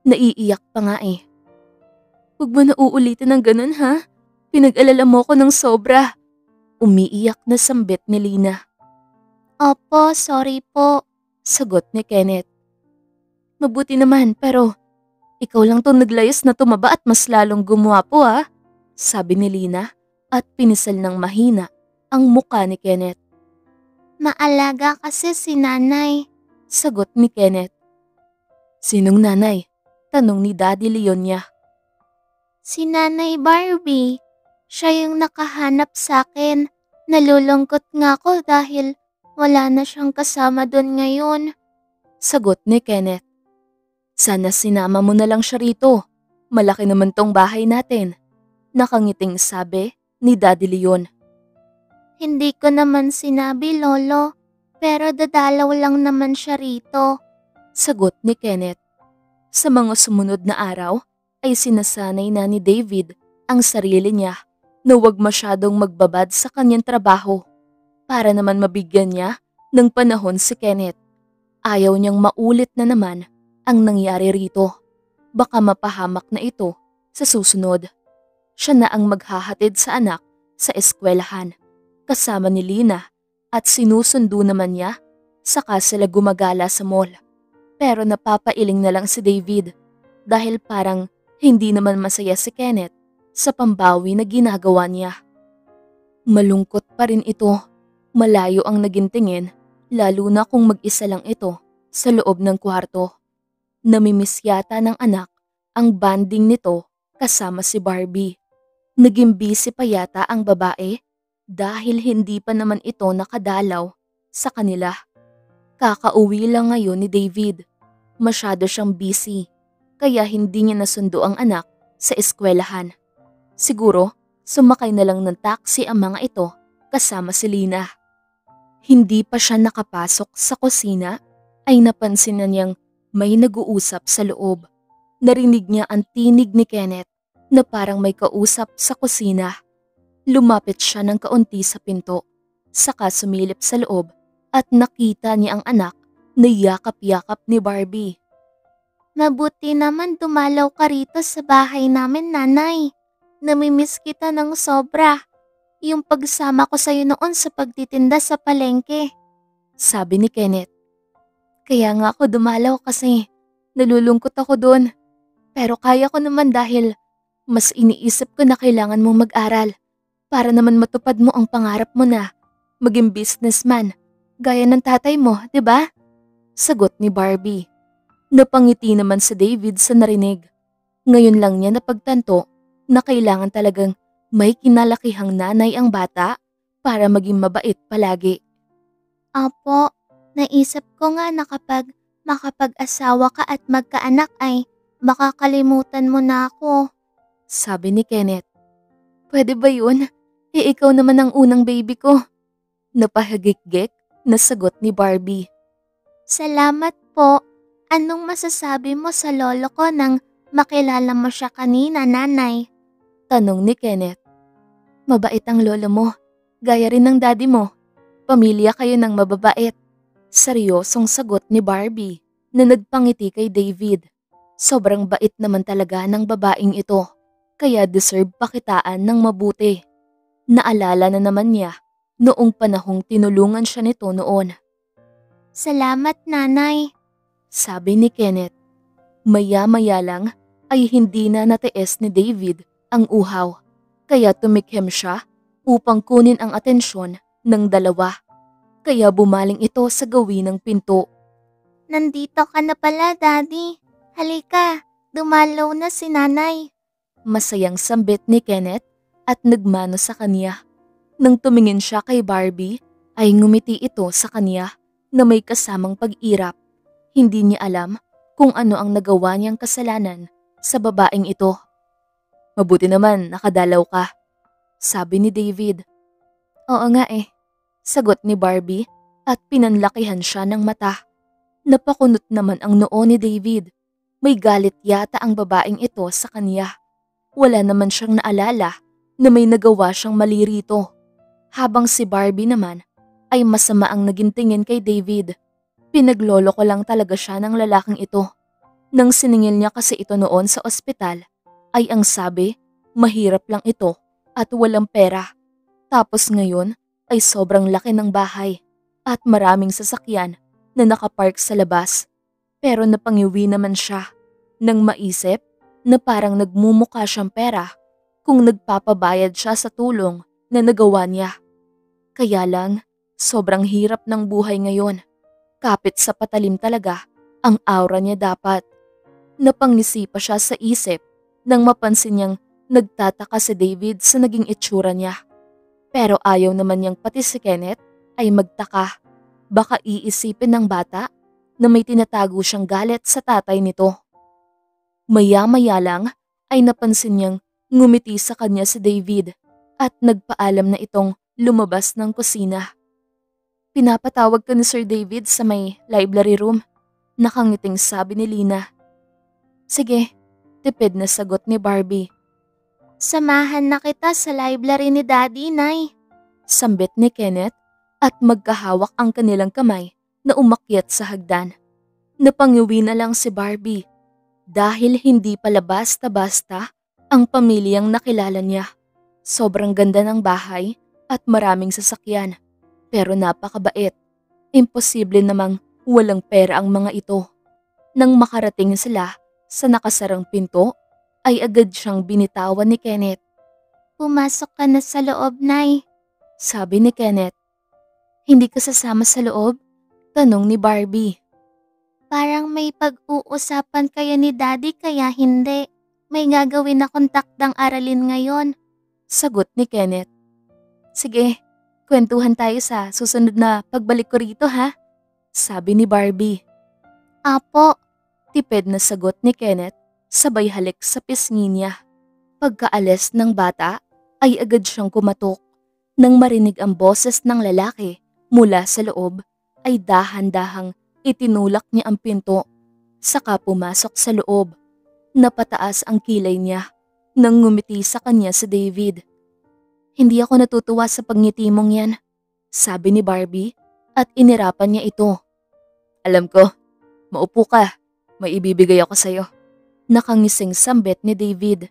Naiiyak pa nga eh. Huwag mo na uulitin ng ganun ha? Pinag-alala mo ko ng sobra. Umiiyak na sambit ni Lina. Opo, sorry po. Sagot ni Kenneth. Mabuti naman pero ikaw lang tong naglayas na tumaba at mas lalong gumwapo ha? Sabi ni Lina at pinisal ng mahina ang muka ni Kenneth. Maalaga kasi si nanay. Sagot ni Kenneth. Sinong nanay? Tanong ni Daddy Leon niya. Si Nanay Barbie. Siya yung nakahanap sa akin. Nalulungkot nga ako dahil wala na siyang kasama doon ngayon. Sagot ni Kenneth. Sana sinama mo na lang siya rito. Malaki naman tong bahay natin. Nakangiting sabi ni Daddy Leon. Hindi ko naman sinabi, Lolo. Pero dadalaw lang naman siya rito. Sagot ni Kenneth. Sa mga sumunod na araw ay sinasanay na ni David ang sarili niya na huwag masyadong magbabad sa kanyang trabaho para naman mabigyan niya ng panahon si Kenneth. Ayaw niyang maulit na naman ang nangyari rito. Baka mapahamak na ito sa susunod. Siya na ang maghahatid sa anak sa eskwelahan kasama ni Lina at sinusundo naman niya saka sila gumagala sa mall. Pero napapailing na lang si David dahil parang hindi naman masaya si Kenneth sa pambawi na ginagawa niya. Malungkot pa rin ito. Malayo ang naging tingin lalo na kung mag-isa lang ito sa loob ng kwarto. Namimiss yata ng anak ang banding nito kasama si Barbie. Naging busy pa yata ang babae dahil hindi pa naman ito nakadalaw sa kanila. Kakauwi lang ngayon ni David. Masyado siyang busy kaya hindi niya nasundo ang anak sa eskwelahan. Siguro sumakay na lang ng taxi ang mga ito kasama si Lina. Hindi pa siya nakapasok sa kusina ay napansin na niyang may nag-uusap sa loob. Narinig niya ang tinig ni Kenneth na parang may kausap sa kusina. Lumapit siya ng kaunti sa pinto, saka sumilip sa loob at nakita niya ang anak na yakap-yakap ni Barbie. Mabuti naman dumalaw ka rito sa bahay namin, Nanay. Namimiss kita ng sobra. Yung pagsama ko sa'yo noon sa pagtitinda sa palengke. Sabi ni Kenneth. Kaya nga ako dumalaw kasi nalulungkot ako doon. Pero kaya ko naman dahil mas iniisip ko na kailangan mong mag-aral para naman matupad mo ang pangarap mo na maging businessman gaya ng tatay mo, di ba? Sagot ni Barbie. Napangiti naman si David sa narinig. Ngayon lang niya napagtanto na kailangan talagang may kinalakihang nanay ang bata para maging mabait palagi. Apo, naisip ko nga na kapag makapag-asawa ka at magkaanak ay baka kalimutan mo na ako. Sabi ni Kenneth. Pwede ba yun? Ikaw naman ang unang baby ko. Napahagik-gik na sagot ni Barbie. Salamat po. Anong masasabi mo sa lolo ko nang makilala mo siya kanina, Nanay? Tanong ni Kenneth. Mabait ang lolo mo. Gaya rin ng daddy mo. Pamilya kayo ng mababait. Seryosong sagot ni Barbie na nagpangiti kay David. Sobrang bait naman talaga ng babaeng ito, kaya deserve pakitaan ng mabuti. Naalala na naman niya noong panahong tinulungan siya nito noon. Salamat, Nanay. Sabi ni Kenneth. Maya-maya lang ay hindi na natiis ni David ang uhaw, kaya tumikhim siya upang kunin ang atensyon ng dalawa. Kaya bumaling ito sa gawin ng pinto. Nandito ka na pala, Daddy. Halika, dumalaw na si Nanay. Masayang sambit ni Kenneth at nagmano sa kanya. Nang tumingin siya kay Barbie, ay ngumiti ito sa kanya na may kasamang pag-irap. Hindi niya alam kung ano ang nagawa niyang kasalanan sa babaeng ito. Mabuti naman nakadalaw ka, sabi ni David. Oo nga eh, sagot ni Barbie at pinanlakihan siya ng mata. Napakunot naman ang noo ni David. May galit yata ang babaeng ito sa kanya. Wala naman siyang naalala na may nagawa siyang mali rito. Habang si Barbie naman ay masama ang naging tingin kay David. Pinaglolo ko lang talaga siya ng lalaking ito. Nang siningil niya kasi ito noon sa ospital, ay ang sabi, mahirap lang ito at walang pera. Tapos ngayon ay sobrang laki ng bahay at maraming sasakyan na nakapark sa labas. Pero napangiwi naman siya nang maisip na parang nagmumukha siyang pera kung nagpapabayad siya sa tulong na nagawa niya. Kaya lang, sobrang hirap ng buhay ngayon. Kapit sa patalim talaga ang aura niya dapat. Napangisi pa siya sa isip nang mapansin niyang nagtataka si David sa naging itsura niya. Pero ayaw naman niyang pati si Kenneth ay magtaka. Baka iisipin ng bata na may tinatago siyang galit sa tatay nito. Maya-maya lang ay napansin niyang ngumiti sa kanya si David at nagpaalam na itong lumabas ng kusina. Pinapatawag ka ni Sir David sa may library room, nakangiting sabi ni Lina. Sige, tipid na sagot ni Barbie. Samahan na kita sa library ni Daddy, Nay. Sambit ni Kenneth at magkahawak ang kanilang kamay na umakyat sa hagdan. Napangiwi na lang si Barbie dahil hindi pala basta-basta ang pamilyang nakilala niya. Sobrang ganda ng bahay at maraming sasakyan. Pero napakabait. Imposible namang walang pera ang mga ito. Nang makarating sila sa nakasarang pinto, ay agad siyang binitawan ni Kenneth. Pumasok ka na sa loob, Nay. Sabi ni Kenneth. Hindi ka sasama sa loob? Tanong ni Barbie. Parang may pag-uusapan kayo ni Daddy kaya hindi. May gagawin akong takdang aralin ngayon. Sagot ni Kenneth. Sige, kwentuhan tayo sa susunod na pagbalik ko rito ha? Sabi ni Barbie. Apo. Tipid na sagot ni Kenneth sabay halik sa pisngi niya. Pagkaalis ng bata ay agad siyang kumatok. Nang marinig ang boses ng lalaki mula sa loob ay dahan-dahang itinulak niya ang pinto. Saka pumasok sa loob. Napataas ang kilay niya nang ngumiti sa kanya si David. Hindi ako natutuwa sa pagngiti mong yan, sabi ni Barbie at inirapan niya ito. Alam ko, maupo ka, may ibibigay ako sa'yo. Nakangising sambit ni David.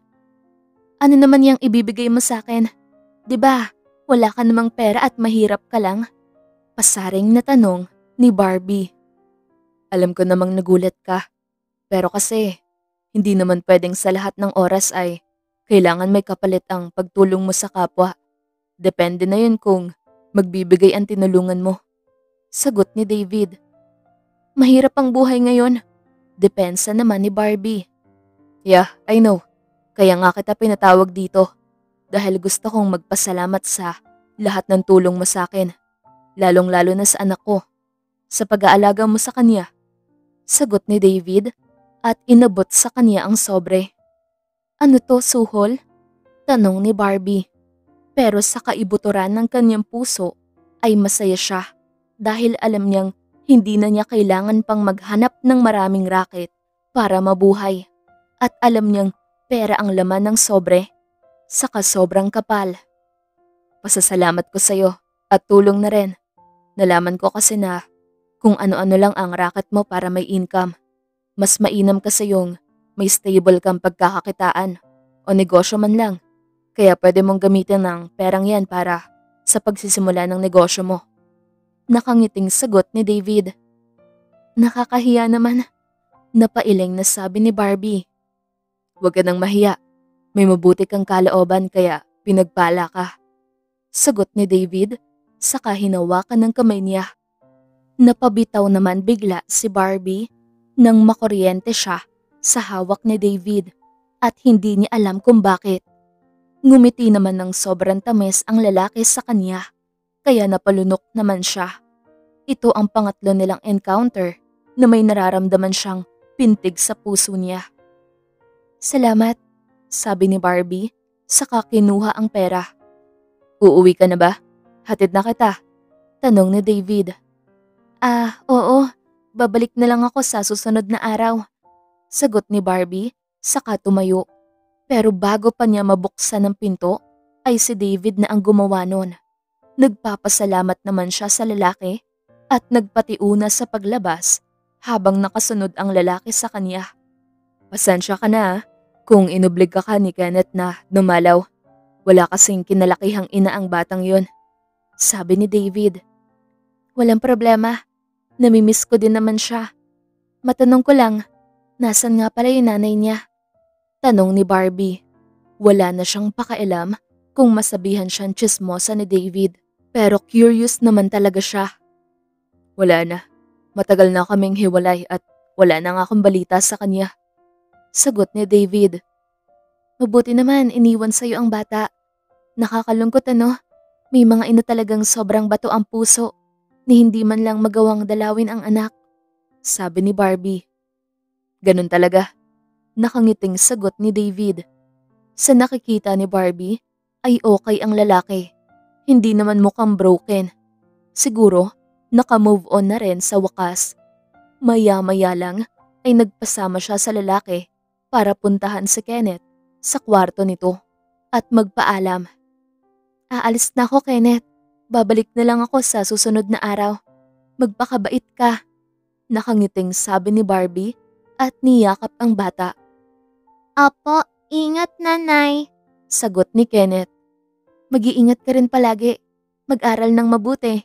Ano naman yung ibibigay mo sa akin? 'Di ba, wala ka namang pera at mahirap ka lang? Pasaring na tanong ni Barbie. Alam ko namang nagulat ka, pero kasi hindi naman pwedeng sa lahat ng oras ay kailangan may kapalit ang pagtulong mo sa kapwa. Depende na yun kung magbibigay ang tinulungan mo. Sagot ni David. Mahirap ang buhay ngayon. Depensa naman ni Barbie. Yeah, I know. Kaya nga kita pinatawag dito. Dahil gusto kong magpasalamat sa lahat ng tulong mo sa akin. Lalong-lalo na sa anak ko. Sa pag-aalaga mo sa kanya. Sagot ni David at inabot sa kanya ang sobre. Ano to, suhol? Tanong ni Barbie. Pero sa kaibuturan ng kanyang puso ay masaya siya dahil alam niyang hindi na niya kailangan pang maghanap ng maraming raket para mabuhay. At alam niyang pera ang laman ng sobre, saka sobrang kapal. Pasasalamat ko sa'yo at tulong na rin. Nalaman ko kasi na kung ano-ano lang ang raket mo para may income. Mas mainam kasi yung may stable kang pagkakakitaan o negosyo man lang. Kaya pwede mong gamitin ng perang yan para sa pagsisimula ng negosyo mo. Nakangiting sagot ni David. Nakakahiya naman. Napailing na sabi ni Barbie. Huwag ka nang mahiya. May mabuti kang kalooban kaya pinagpala ka. Sagot ni David, saka hinawakan ng kamay niya. Napabitaw naman bigla si Barbie nang makuryente siya sa hawak ni David at hindi niya alam kung bakit. Ngumiti naman ng sobrang tamis ang lalaki sa kanya, kaya napalunok naman siya. Ito ang pangatlo nilang encounter na may nararamdaman siyang pintig sa puso niya. Salamat, sabi ni Barbie, saka kinuha ang pera. Uuwi ka na ba? Hatid na kita, tanong ni David. Oo, babalik na lang ako sa susunod na araw, sagot ni Barbie, saka tumayo. Pero bago pa niya mabuksan ang pinto, ay si David na ang gumawa nun. Nagpapasalamat naman siya sa lalaki at nagpatiuna sa paglabas habang nakasunod ang lalaki sa kanya. Pasensya ka na kung inublig ka ni Kenneth na dumalaw. Wala kasing kinalakihang ina ang batang yon, sabi ni David. Walang problema, namimiss ko din naman siya. Matanong ko lang, nasan nga pala yung nanay niya? Tanong ni Barbie. Wala na siyang pakailam kung masabihan siyang tsismosa ni David, pero curious naman talaga siya. Wala na. Matagal na kaming hiwalay at wala na nga akong balita sa kanya. Sagot ni David. Mabuti naman iniwan sa'yo ang bata. Nakakalungkot ano? May mga ina talagang sobrang bato ang puso ni hindi man lang magawang dalawin ang anak, sabi ni Barbie. Ganun talaga. Nakangiting sagot ni David. Sa nakikita ni Barbie ay okay ang lalaki. Hindi naman mukhang broken. Siguro naka-move on na rin sa wakas. Maya-maya lang ay nagpasama siya sa lalaki para puntahan si Kenneth sa kwarto nito at magpaalam. Aalis na ako, Kenneth. Babalik na lang ako sa susunod na araw. Magpakabait ka. Nakangiting sabi ni Barbie at niyakap ang bata. Apo, ingat nanay, Sagot ni Kenneth. Mag-iingat ka rin palagi. Mag-aral ng mabuti,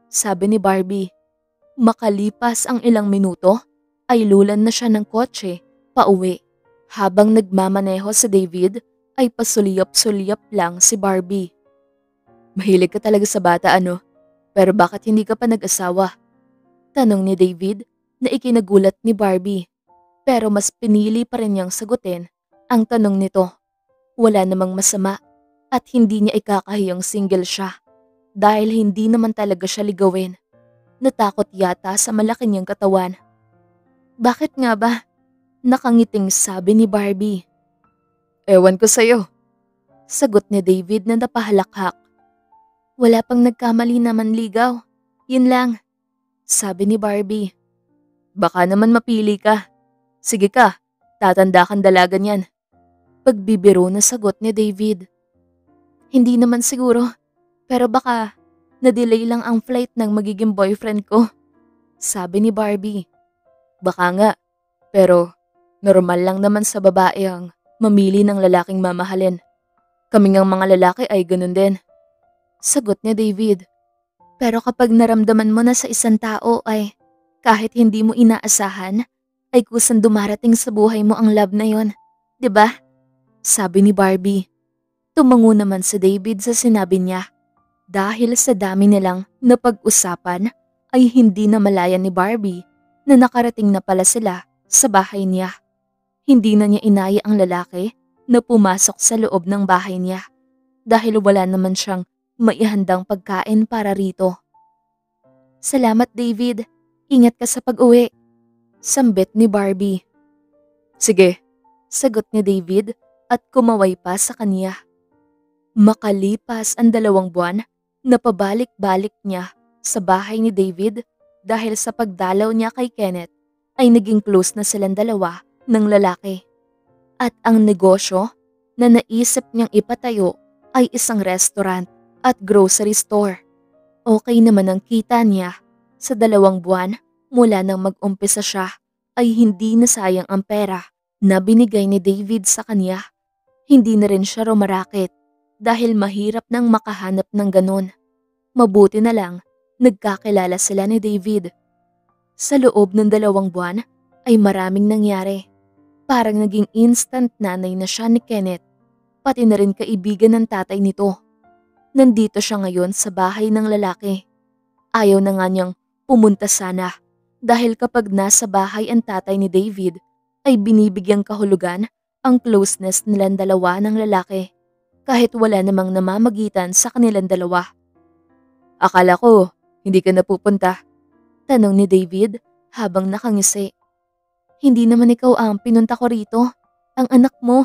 sabi ni Barbie. Makalipas ang ilang minuto ay lulan na siya ng kotse pauwi. Habang nagmamaneho si David ay pasuliyap-suliyap lang si Barbie. Mahilig ka talaga sa bata ano? Pero bakit hindi ka pa nag-asawa? Tanong ni David na ikinagulat ni Barbie. Pero mas pinili pa rin niyang sagutin ang tanong nito. Wala namang masama at hindi niya ikakahiyang single siya dahil hindi naman talaga siya ligawin. Natakot yata sa malaki niyang katawan. Bakit nga ba? Nakangiting sabi ni Barbie. Ewan ko sa'yo, sagot ni David na napahalakhak. Wala pang nagkamali na manligaw. Yun lang, sabi ni Barbie. Baka naman mapili ka. Sige ka, tatanda kang dalagan yan. Pagbibiro na sagot ni David. Hindi naman siguro, pero baka na-delay lang ang flight ng magiging boyfriend ko, sabi ni Barbie. Baka nga, pero normal lang naman sa babae ang mamili ng lalaking mamahalin. Kaming ang mga lalaki ay ganun din, sagot ni David. Pero kapag naramdaman mo na sa isang tao ay kahit hindi mo inaasahan, ay kusang dumarating sa buhay mo ang love na yon, 'di ba? Sabi ni Barbie. Tumango naman si David sa sinabi niya. Dahil sa dami nilang napag-usapan ay hindi na malaya ni Barbie na nakarating na pala sila sa bahay niya. Hindi na niya inaya ang lalaki na pumasok sa loob ng bahay niya dahil wala naman siyang maihandang pagkain para rito. Salamat David, ingat ka sa pag-uwi, sambit ni Barbie. Sige, sagot ni David at kumaway pa sa kanya. Makalipas ang 2 buwan, napabalik-balik niya sa bahay ni David dahil sa pagdalaw niya kay Kenneth ay naging close na silang dalawa ng lalaki. At ang negosyo na naisip niyang ipatayo ay isang restaurant at grocery store. Okay naman ang kita niya. Sa 2 buwan mula nang mag-umpisa siya ay hindi nasayang ang pera na binigay ni David sa kanya. Hindi na rin siya rumarakit dahil mahirap nang makahanap ng ganon. Mabuti na lang, nagkakilala sila ni David. Sa loob ng 2 buwan ay maraming nangyari. Parang naging instant nanay na siya ni Kenneth, pati na rin kaibigan ng tatay nito. Nandito siya ngayon sa bahay ng lalaki. Ayaw na nga niyang pumunta sana dahil kapag nasa bahay ang tatay ni David ay binibigyang kahulugan ang closeness nilang dalawa ng lalaki kahit wala namang namamagitan sa kanilang dalawa. Akala ko hindi ka napupunta, tanong ni David habang nakangisi. Hindi naman ikaw ang pinunta ko rito, ang anak mo,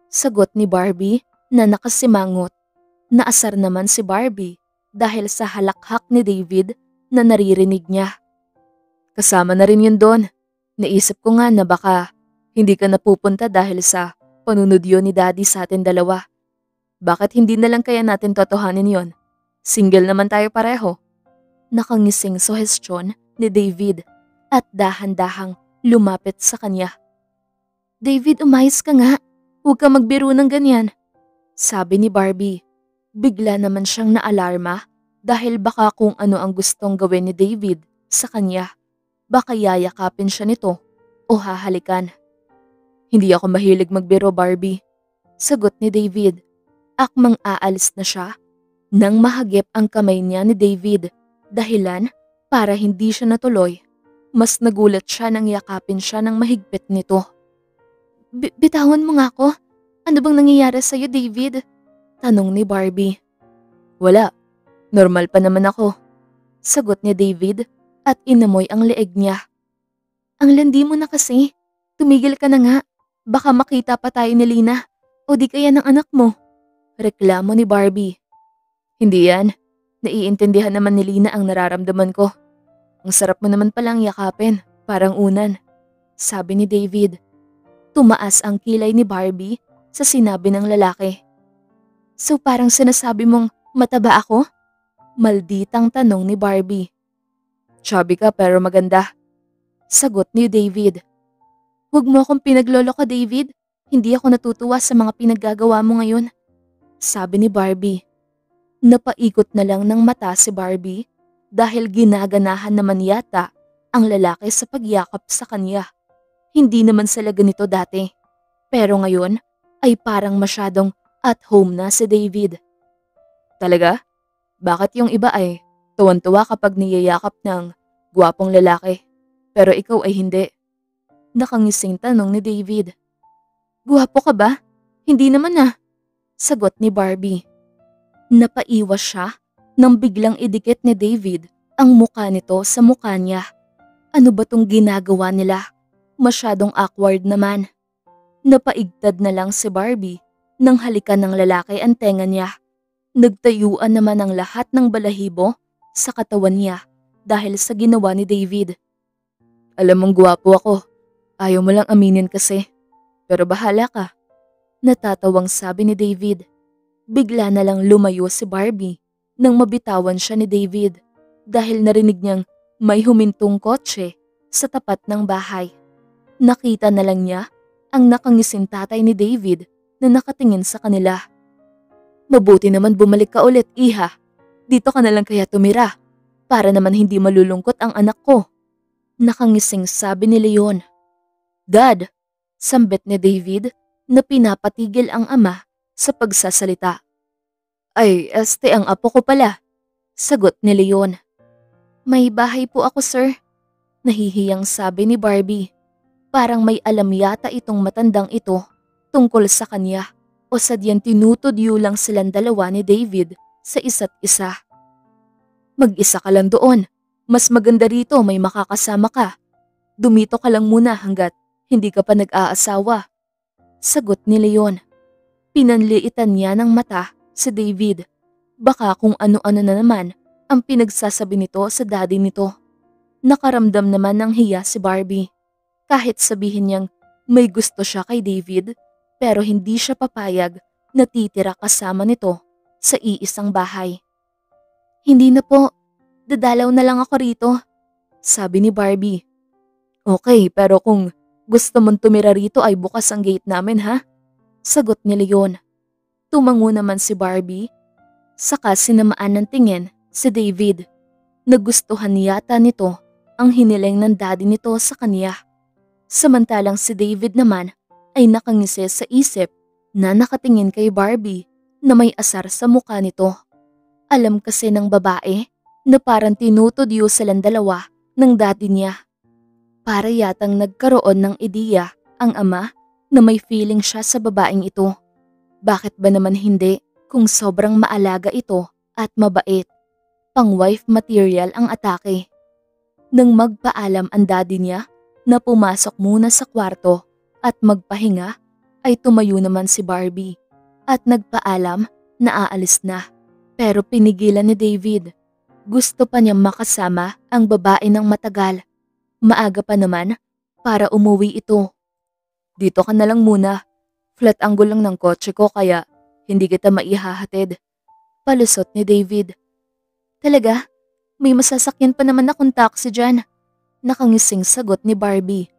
sagot ni Barbie na nakasimangot. Naasar naman si Barbie dahil sa halakhak ni David na naririnig niya. Kasama na rin yun doon. Naisip ko nga na baka hindi ka napupunta dahil sa panunodyo ni Daddy sa atin dalawa. Bakit hindi na lang kaya natin totohanin yon? Single naman tayo pareho. Nakangising suhestyon ni David at dahan-dahang lumapit sa kanya. David, umayos ka nga. Huwag ka magbiro ng ganyan, sabi ni Barbie. Bigla naman siyang naalarma dahil baka kung ano ang gustong gawin ni David sa kanya. Baka yayakapin siya nito o hahalikan. Hindi ako mahilig magbiro, Barbie, sagot ni David. Akmang aalis na siya nang mahagip ang kamay niya ni David. Dahilan para hindi siya natuloy. Mas nagulat siya nang yakapin siya ng mahigpit nito. Bitawan mo nga ako. Ano bang nangyayari sa'yo, David? Tanong ni Barbie. Wala. Normal pa naman ako, sagot ni David at inamoy ang leeg niya. Ang landi mo na kasi. Tumigil ka na nga. Baka makita pa tayo ni Lina o di kaya ng anak mo. Reklamo ni Barbie. Hindi yan. Naiintindihan naman ni Lina ang nararamdaman ko. Ang sarap mo naman palang yakapin, parang unan, sabi ni David. Tumaas ang kilay ni Barbie sa sinabi ng lalaki. So parang sinasabi mong mataba ako? Malditang tanong ni Barbie. Chubby ka pero maganda, sagot ni David. Huwag mo akong pinagloloko, David. Hindi ako natutuwa sa mga pinaggagawa mo ngayon, sabi ni Barbie. Napaikot na lang ng mata si Barbie dahil ginaganahan naman yata ang lalaki sa pagyakap sa kanya. Hindi naman sila ganito dati. Pero ngayon ay parang masyadong at home na si David. Talaga? Bakit yung iba ay tuwan-tuwa kapag niyayakap ng gwapong lalaki, pero ikaw ay hindi? Nakangising tanong ni David. Gwapo ka ba? Hindi naman ah, sagot ni Barbie. Napaiwas siya nang biglang idikit ni David ang mukha nito sa mukha niya. Ano ba tong ginagawa nila? Masyadong awkward naman. Napaigtad na lang si Barbie nang halikan ng lalaki ang tenga niya. Nagtayuan naman ang lahat ng balahibo sa katawan niya dahil sa ginawa ni David. Alam mong gwapo ako. Ayaw mo lang aminin kasi. Pero bahala ka. Natatawang sabi ni David. Bigla na lang lumayo si Barbie nang mabitawan siya ni David dahil narinig niyang may humintong kotse sa tapat ng bahay. Nakita na lang niya ang nakangising tatay ni David na nakatingin sa kanila. Mabuti naman bumalik ka ulit, iha. Dito ka na lang kaya tumira para naman hindi malulungkot ang anak ko. Nakangising sabi ni Leon. Dad, sambit ni David na pinapatigil ang ama sa pagsasalita. Ay, ang apo ko pala, sagot ni Leon. May bahay po ako, sir, nahihiyang sabi ni Barbie. Parang may alam yata itong matandang ito tungkol sa kanya o sadyang tinutudyo lang silang dalawa ni David sa isa't isa. Mag-isa ka lang doon. Mas maganda rito may makakasama ka. Dumito ka lang muna hanggat hindi ka pa nag-aasawa, sagot ni Leon. Pinanliitan niya ng mata si David. Baka kung ano-ano na naman ang pinagsasabi nito sa daddy nito. Nakaramdam naman ng hiya si Barbie. Kahit sabihin niyang may gusto siya kay David, pero hindi siya papayag na titira kasama nito sa iisang bahay. Hindi na po, dadalaw na lang ako rito, sabi ni Barbie. Okay, pero kung Gusto mong tumira rito ay bukas ang gate namin ha? Sagot ni Leon. Tumango naman si Barbie. Saka sinamaan ng tingin si David. Nagustuhan yata nito ang hiniling ng daddy nito sa kanya. Samantalang si David naman ay nakangisi sa isip na nakatingin kay Barbie na may asar sa mukha nito. Alam kasi ng babae na parang tinutudyo silang dalawa ng daddy niya. Para yatang nagkaroon ng ideya ang ama na may feeling siya sa babaeng ito. Bakit ba naman hindi kung sobrang maalaga ito at mabait? Pang-wife material ang atake. Nang magpaalam ang daddy niya na pumasok muna sa kwarto at magpahinga, ay tumayo naman si Barbie at nagpaalam na aalis na. Pero pinigilan ni David. Gusto pa niyang makasama ang babae ng matagal. Maaga pa naman para umuwi ito. Dito ka na lang muna. Flat angle lang ng kotse ko kaya hindi kita maihahatid. Palusot ni David. Talaga? May masasakyan pa naman akong taxi dyan. Nakangising sagot ni Barbie.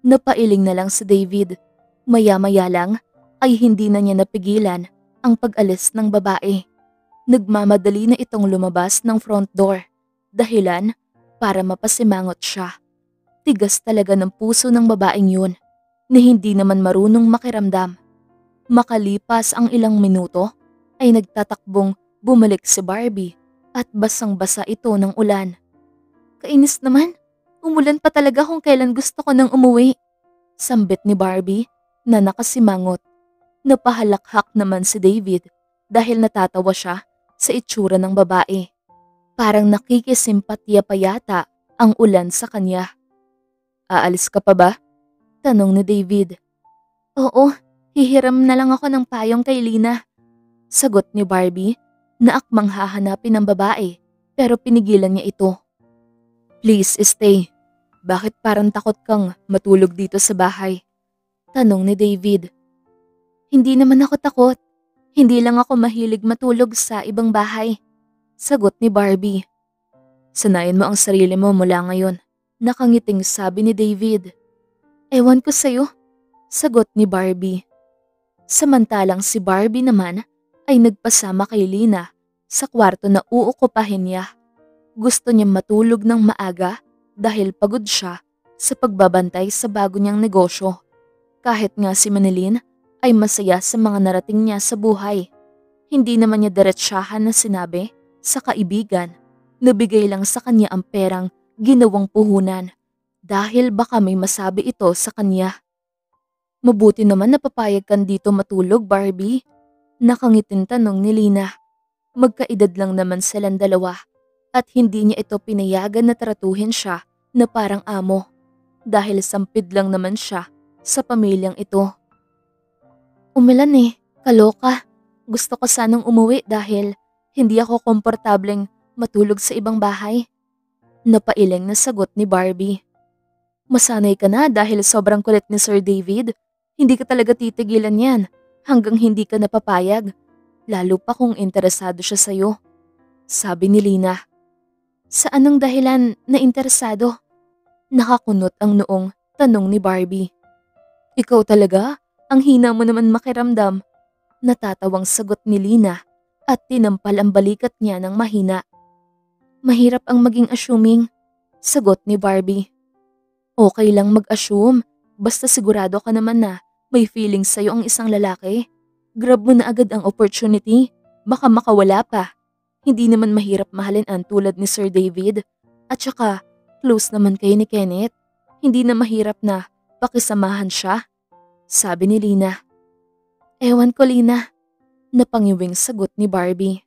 Napailing na lang si David. Maya-maya lang ay hindi na niya napigilan ang pag-alis ng babae. Nagmamadali na itong lumabas ng front door. Dahilan para mapasimangot siya. Tigas talaga ng puso ng babaeng yun na hindi naman marunong makiramdam. Makalipas ang ilang minuto ay nagtatakbong bumalik si Barbie at basang-basa ito ng ulan. Kainis naman, umulan pa talaga kung kailan gusto ko nang umuwi. Sambit ni Barbie na nakasimangot. Napahalakhak naman si David dahil natatawa siya sa itsura ng babae. Parang nakikisimpatya pa yata ang ulan sa kanya. Aalis ka pa ba? Tanong ni David. Oo, hihiram na lang ako ng payong kay Lina. Sagot ni Barbie na akmang hahanapin ng babae pero pinigilan niya ito. Please stay. Bakit parang takot kang matulog dito sa bahay? Tanong ni David. Hindi naman ako takot. Hindi lang ako mahilig matulog sa ibang bahay. Sagot ni Barbie. Sanayin mo ang sarili mo mula ngayon. Nakangiting sabi ni David. Ewan ko sa'yo. Sagot ni Barbie. Samantalang si Barbie naman ay nagpasama kay Lina sa kwarto na uukupahin niya. Gusto niyang matulog ng maaga dahil pagod siya sa pagbabantay sa bago niyang negosyo. Kahit nga si Manilyn ay masaya sa mga narating niya sa buhay. Hindi naman niya diretsyahan na sinabi sa kaibigan na bigay lang sa kanya ang perang ginawang puhunan dahil baka may masabi ito sa kanya. Mabuti naman napapayag kan dito matulog, Barbie. Nakangiting tanong ni Lina. Magkaedad lang naman silang dalawa at hindi niya ito pinayagan na tratuhin siya na parang amo dahil sampid lang naman siya sa pamilyang ito. Umilan kaloka. Gusto ko sanang umuwi dahil hindi ako komportableng matulog sa ibang bahay. Napailing na sagot ni Barbie. Masanay ka na dahil sobrang kulit ni Sir David. Hindi ka talaga titigilan yan hanggang hindi ka napapayag. Lalo pa kung interesado siya sa'yo. Sabi ni Lina. Sa anong dahilan na interesado? Nakakunot ang noong tanong ni Barbie. Ikaw talaga? Ang hina mo naman makiramdam. Natatawang sagot ni Lina at tinampal ang balikat niya ng mahina. Mahirap ang maging assuming, sagot ni Barbie. Okay lang mag-assume, basta sigurado ka naman na may feeling sa'yo ang isang lalaki. Grab mo na agad ang opportunity, baka makawala pa. Hindi naman mahirap mahalin ang tulad ni Sir David. At saka, close naman kayo ni Kenneth. Hindi na mahirap na pakisamahan siya. Sabi ni Lina. Ewan ko, Lina. Napangiwing sagot ni Barbie.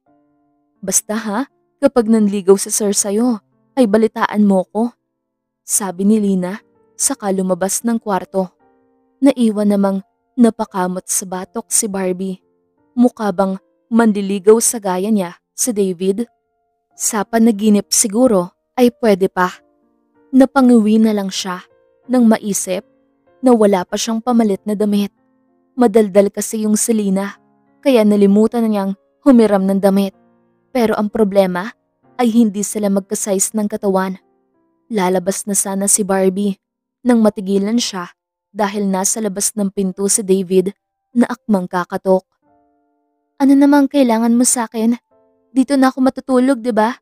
Basta ha, kapag nanligaw si Sir sa'yo, ay balitaan mo ko. Sabi ni Lina, saka lumabas ng kwarto. Naiwan namang napakamot sa batok si Barbie. Mukha bang manliligaw sa gaya niya si David? Sa panaginip siguro ay pwede pa. Napangiwi na lang siya nang maisip na wala pa siyang pamalit na damit. Madaldal kasi yung si Lina, kaya nalimutan na niyang humiram ng damit. Pero ang problema ay hindi sila magka-size ng katawan. Lalabas na sana si Barbie nang matigilan siya dahil nasa labas ng pinto si David na akmang kakatok. Ano namang kailangan mo sa akin? Dito na ako matutulog, 'di ba?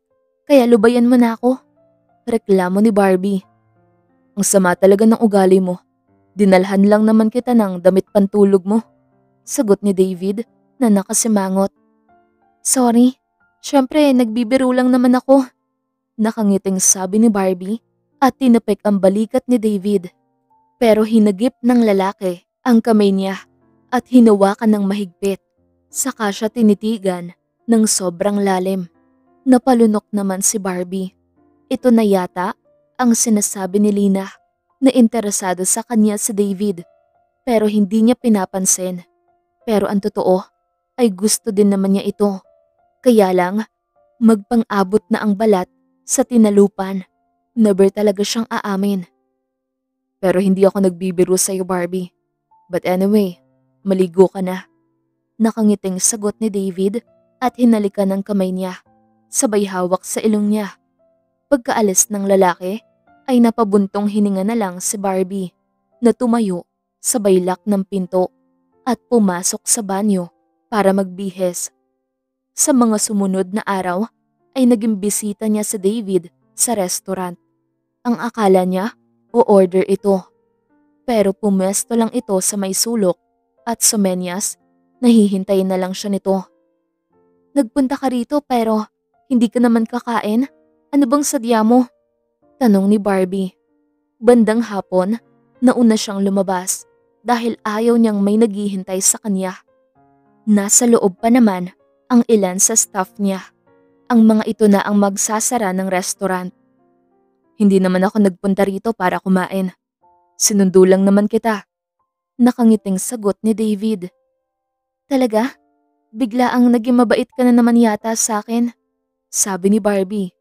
Kaya lubayan mo na ako. Reklamo ni Barbie. Ang sama talaga ng ugali mo. Dinalhan lang naman kita ng damit pantulog mo. Sagot ni David na nakasimangot. Sorry. Syempre, nagbibiro lang naman ako. Nakangiting sabi ni Barbie at tinapik ang balikat ni David. Pero hinagip ng lalaki ang kamay niya at hinawakan ng mahigpit. Saka siya tinitigan ng sobrang lalim. Napalunok naman si Barbie. Ito na yata ang sinasabi ni Lina na interesado sa kanya si David pero hindi niya pinapansin. Pero ang totoo ay gusto din naman niya ito. Kaya lang magpang-abot na ang balat sa tinalupan. Never talaga siyang aamin. Pero hindi ako nagbibiro sa'yo, Barbie. But anyway, maligo ka na. Nakangiting sagot ni David at hinalikan ng kamay niya. Sabay hawak sa ilong niya. Pagkaalis ng lalaki ay napabuntong hininga na lang si Barbie na tumayo sa baylak ng pinto at pumasok sa banyo para magbihes. Sa mga sumunod na araw ay naging bisita niya si David sa restaurant. Ang akala niya o-order ito. Pero pumesto lang ito sa may sulok at sumenyas, nahihintayin na lang siya nito. Nagpunta ka rito pero hindi ka naman kakain? Ano bang sadya mo? Tanong ni Barbie. Bandang hapon, nauna siyang lumabas dahil ayaw niyang may naghihintay sa kanya. Nasa loob pa naman ang ilan sa staff niya. Ang mga ito na ang magsasara ng restaurant. Hindi naman ako nagpunta rito para kumain. Sinundo lang naman kita. Nakangiting sagot ni David. Talaga? Bigla ang naging mabait ka na naman yata sa akin. Sabi ni Barbie.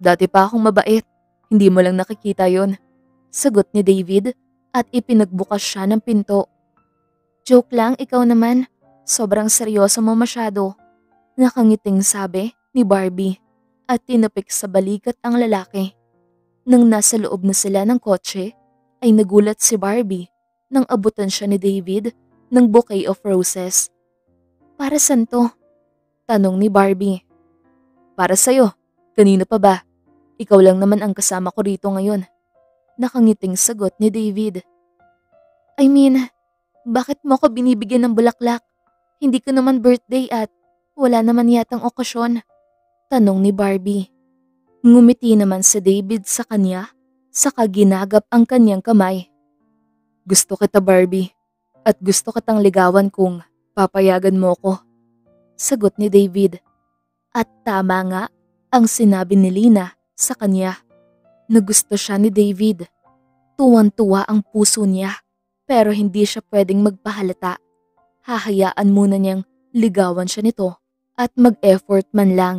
Dati pa akong mabait. Hindi mo lang nakikita yon. Sagot ni David at ipinagbukas siya ng pinto. Joke lang, ikaw naman. Sobrang seryoso mo masyado. Nakangiting sabi ni Barbie at tinapik sa balikat ang lalaki. Nang nasa loob na sila ng kotse, ay nagulat si Barbie nang abutan siya ni David ng bouquet of roses. Para saan to? Tanong ni Barbie. Para sa'yo. Kanino pa ba? Ikaw lang naman ang kasama ko rito ngayon. Nakangiting sagot ni David. I mean, bakit mo ko binibigyan ng bulaklak? Hindi ko naman birthday at wala naman yatang okasyon. Tanong ni Barbie. Ngumiti naman si David sa kanya, saka ginagap ang kanyang kamay. Gusto kita, Barbie, at gusto kitang ligawan kung papayagan mo ko. Sagot ni David. At tama nga ang sinabi ni Lina sa kanya na gusto siya ni David. Tuwan-tuwa ang puso niya pero hindi siya pwedeng magpahalata. Hahayaan muna niyang ligawan siya nito at mag-effort man lang.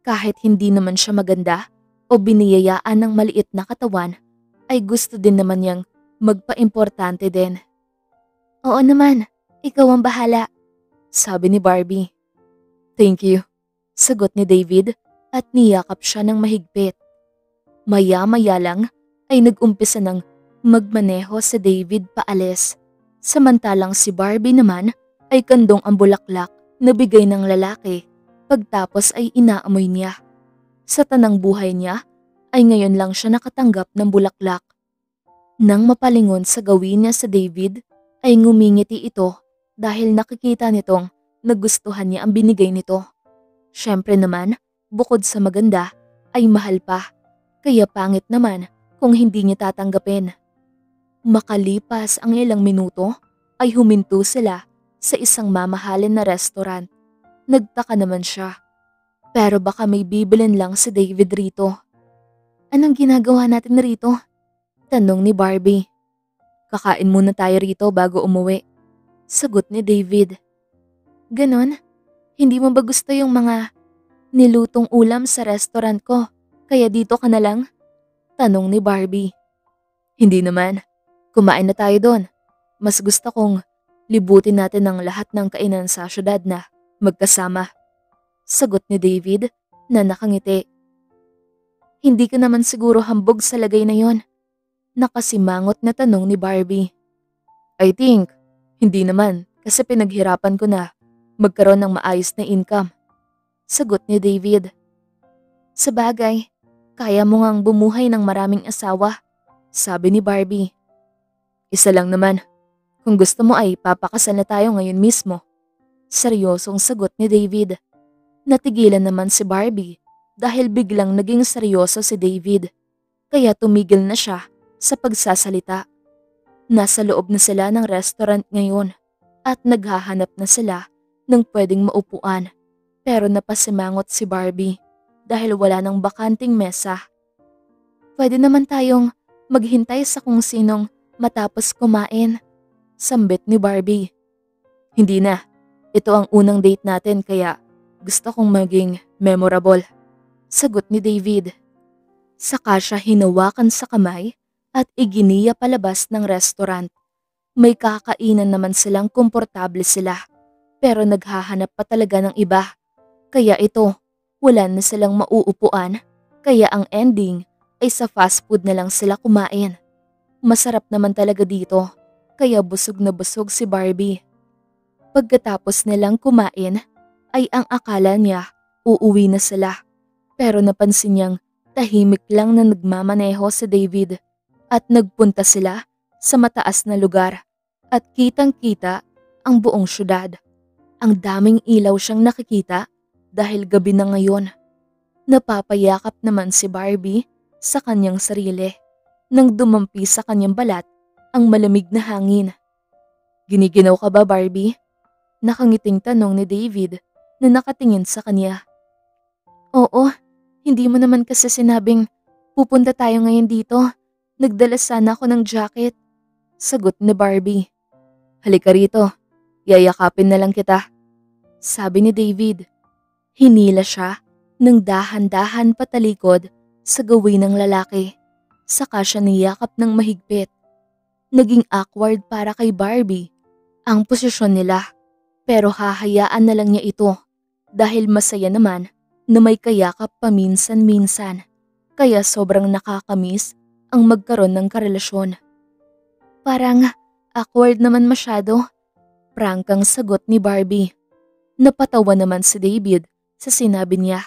Kahit hindi naman siya maganda o biniyayaan ng maliit na katawan, ay gusto din naman niyang magpa-importante din. Oo naman, ikaw ang bahala. Sabi ni Barbie. Thank you. Sagot ni David at niyakap siya ng mahigpit. Maya-maya lang ay nag-umpisa ng magmaneho si David paalis. Samantalang si Barbie naman ay kandong ang bulaklak na bigay ng lalaki. Pagtapos ay inaamoy niya. Sa tanang buhay niya ay ngayon lang siya nakatanggap ng bulaklak. Nang mapalingon sa gawin niya sa David ay ngumingiti ito dahil nakikita nitong nagustuhan niya ang binigay nito. Siyempre naman, bukod sa maganda ay mahal pa. Kaya pangit naman kung hindi niya tatanggapin. Makalipas ang ilang minuto ay huminto sila sa isang mamahalin na restaurant. Nagtaka naman siya. Pero baka may bibilin lang si David rito. Anong ginagawa natin rito? Tanong ni Barbie. Kakain muna tayo rito bago umuwi. Sagot ni David. Ganon? Hindi mo ba gusto yung mga nilutong ulam sa restaurant ko? Kaya dito ka na lang? Tanong ni Barbie. Hindi naman. Kumain na tayo doon. Mas gusto kong libutin natin ang lahat ng kainan sa syudad na magkasama. Sagot ni David na nakangiti. Hindi ka naman siguro hambog sa lagay na yon. Nakasimangot na tanong ni Barbie. I think, hindi naman kasi pinaghirapan ko na magkaroon ng maayos na income. Sagot ni David. Sabagay, kaya mo ngang bumuhay ng maraming asawa, sabi ni Barbie. Isa lang naman, kung gusto mo ay papakasal na tayo ngayon mismo. Seryosong sagot ni David. Natigilan naman si Barbie dahil biglang naging seryoso si David. Kaya tumigil na siya sa pagsasalita. Nasa loob na sila ng restaurant ngayon at naghahanap na sila ng pwedeng maupuan. Pero napasimangot si Barbie dahil wala nang bakanting mesa. Pwede naman tayong maghintay sa kung sinong matapos kumain, sambit ni Barbie. Hindi na, ito ang unang date natin kaya gusto kong maging memorable, sagot ni David. Saka siya hinawakan sa kamay at iginiya palabas ng restaurant. May kakainan naman silang komportable sila pero naghahanap pa talaga ng iba. Kaya ito, wala na silang mauupuan kaya ang ending ay sa fast food na lang sila kumain. Masarap naman talaga dito kaya busog na busog si Barbie. Pagkatapos nilang kumain ay ang akala niya uuwi na sila pero napansin niyang tahimik lang na nagmamaneho si David at nagpunta sila sa mataas na lugar at kitang-kita ang buong syudad. Ang daming ilaw siyang nakikita dahil gabi na ngayon. Napapayakap naman si Barbie sa kanyang sarili nang dumampi sa kanyang balat ang malamig na hangin. Giniginaw ka ba, Barbie? Nakangiting tanong ni David na nakatingin sa kanya. Oo, hindi mo naman kasi sinabing pupunta tayo ngayon dito. Nagdala sana ako ng jacket. Sagot ni Barbie. Halika rito, yayakapin na lang kita, sabi ni David. Hinila siya ng dahan-dahan patalikod sa gawin ng lalaki. Saka siya niyakap ng mahigpit. Naging awkward para kay Barbie ang posisyon nila. Pero hahayaan na lang niya ito dahil masaya naman na may kayakap paminsan-minsan. Kaya sobrang nakakamiss ang magkaroon ng karelasyon. Parang awkward naman masyado, prangkang sagot ni Barbie. Napatawa naman si David sa sinabi niya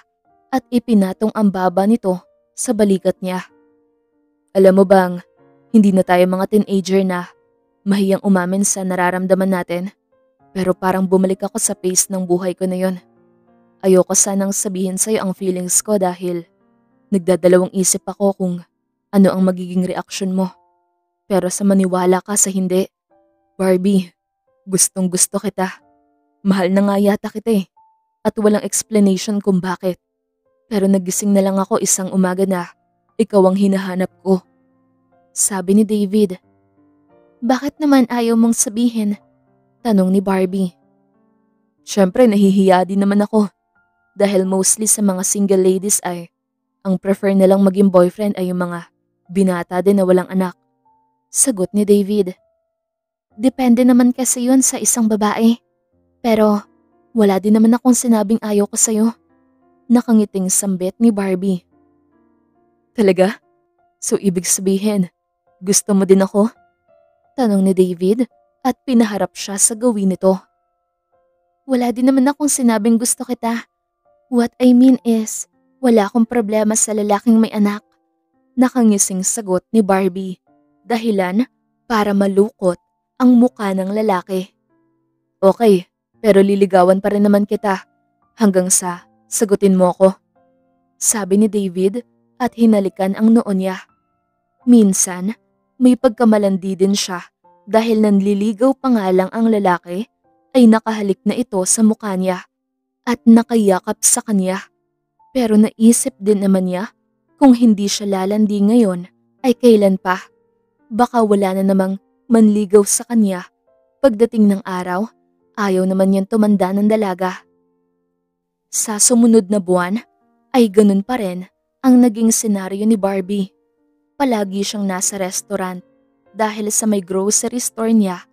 at ipinatong ang baba nito sa balikat niya. Alam mo bang, hindi na tayo mga teenager na mahiyang umamin sa nararamdaman natin. Pero parang bumalik ako sa pace ng buhay ko na yon. Ayoko sanang sabihin sa'yo ang feelings ko dahil nagdadalawang isip ako kung ano ang magiging reaksyon mo. Pero sa maniwala ka sa hindi, Barbie, gustong gusto kita. Mahal na nga yata kita eh. At walang explanation kung bakit. Pero nagising na lang ako isang umaga na ikaw ang hinahanap ko. Sabi ni David. Bakit naman ayaw mong sabihin? Tanong ni Barbie. Siyempre nahihiya din naman ako. Dahil mostly sa mga single ladies ay ang prefer nilang maging boyfriend ay yung mga binata din na walang anak. Sagot ni David. Depende naman kasi yun sa isang babae. Pero wala din naman akong sinabing ayaw ko sa'yo. Nakangiting sambit ni Barbie. Talaga? So ibig sabihin, gusto mo din ako? Tanong ni David at pinaharap siya sa gawin nito. Wala din naman akong sinabing gusto kita. What I mean is, wala akong problema sa lalaking may anak. Nakangising sagot ni Barbie. Dahilan para malukot ang muka ng lalaki. Okay, pero liligawan pa rin naman kita hanggang sa sagutin mo ako. Sabi ni David at hinalikan ang noo niya. Minsan, may pagkamalandi din siya dahil nanliligaw pa nga lang ang lalaki ay nakahalik na ito sa mukha niya at nakayakap sa kanya. Pero naisip din naman niya kung hindi siya lalandi ngayon ay kailan pa. Baka wala na namang manligaw sa kanya. Pagdating ng araw, ayaw naman niyang tumanda ng dalaga. Sa sumunod na buwan ay ganun pa rin ang naging senaryo ni Barbie. Palagi siyang nasa restaurant. Dahil sa may grocery store niya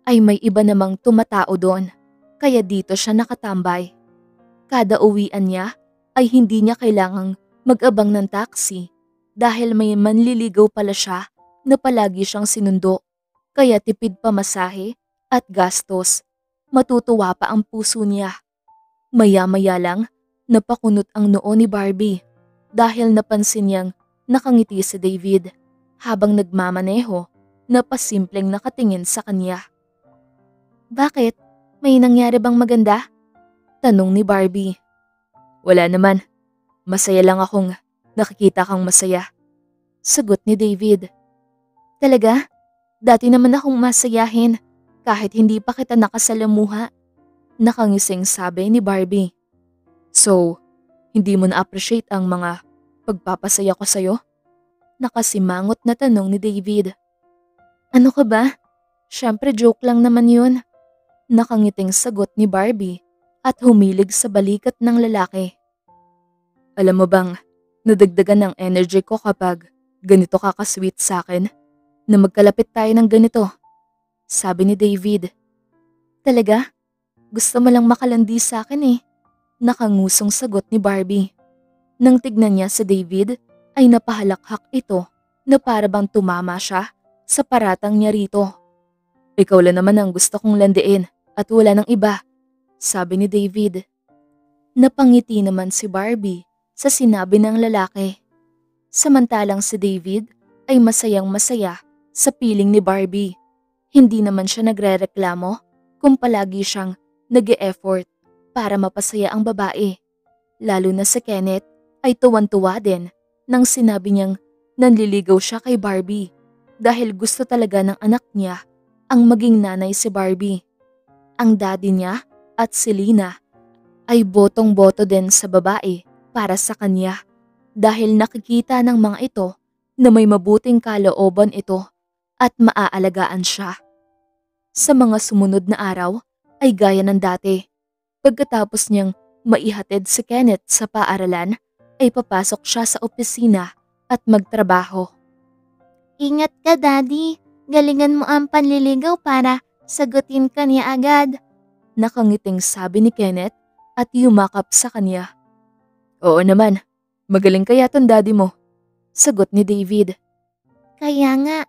ay may iba namang tumatao doon, kaya dito siya nakatambay. Kada uwian niya ay hindi niya kailangang mag-abang ng taxi dahil may manliligaw pala siya na palagi siyang sinundo, kaya tipid pamasahe at gastos. Matutuwa pa ang puso niya. Maya-maya lang, napakunot ang noo ni Barbie dahil napansin niyang nakangiti si David habang nagmamaneho na pasimpleng nakatingin sa kanya. "Bakit? May nangyari bang maganda?" tanong ni Barbie. "Wala naman. Masaya lang akong nakikita kang masaya," sagot ni David. "Talaga? Dati naman akong masayahin kahit hindi pa kita nakasalamuha," nakangising sabi ni Barbie. "So, hindi mo na-appreciate ang mga pagpapasaya ko sa'yo?" Nakasimangot na tanong ni David. "Ano ka ba? Syempre joke lang naman yun," nakangiting sagot ni Barbie at humilig sa balikat ng lalaki. "Alam mo bang, nadagdagan ng energy ko kapag ganito ka ka-sweet sa akin, na magkalapit tayo ng ganito," sabi ni David. "Talaga? Gusto mo lang makalandi sa akin eh," nakangusong sagot ni Barbie. Nang tignan niya si David, ay napahalakhak ito na para bang tumama siya sa paratang niya rito. "Ikaw lang naman ang gusto kong landiin at wala nang iba," sabi ni David. Napangiti naman si Barbie sa sinabi ng lalaki. Samantalang si David ay masayang masaya sa piling ni Barbie. Hindi naman siya nagrereklamo kung palagi siyang nag-e-effort para mapasaya ang babae. Lalo na si Kenneth ay tuwan-tuwa din nang sinabi niyang nanliligaw siya kay Barbie dahil gusto talaga ng anak niya ang maging nanay si Barbie. Ang daddy niya at si Lina ay botong-boto din sa babae para sa kanya dahil nakikita ng mga ito na may mabuting kalooban ito at maaalagaan siya. Sa mga sumunod na araw ay gaya ng dati. Pagkatapos niyang maihatid si Kenneth sa paaralan, ay papasok siya sa opisina at magtrabaho. Ingat ka, Daddy. Galingan mo ang panliligaw para sagutin ka niya agad. Nakangiting sabi ni Kenneth at yumakap sa kanya. "Oo naman, magaling kaya ton daddy mo," sagot ni David. Kaya nga,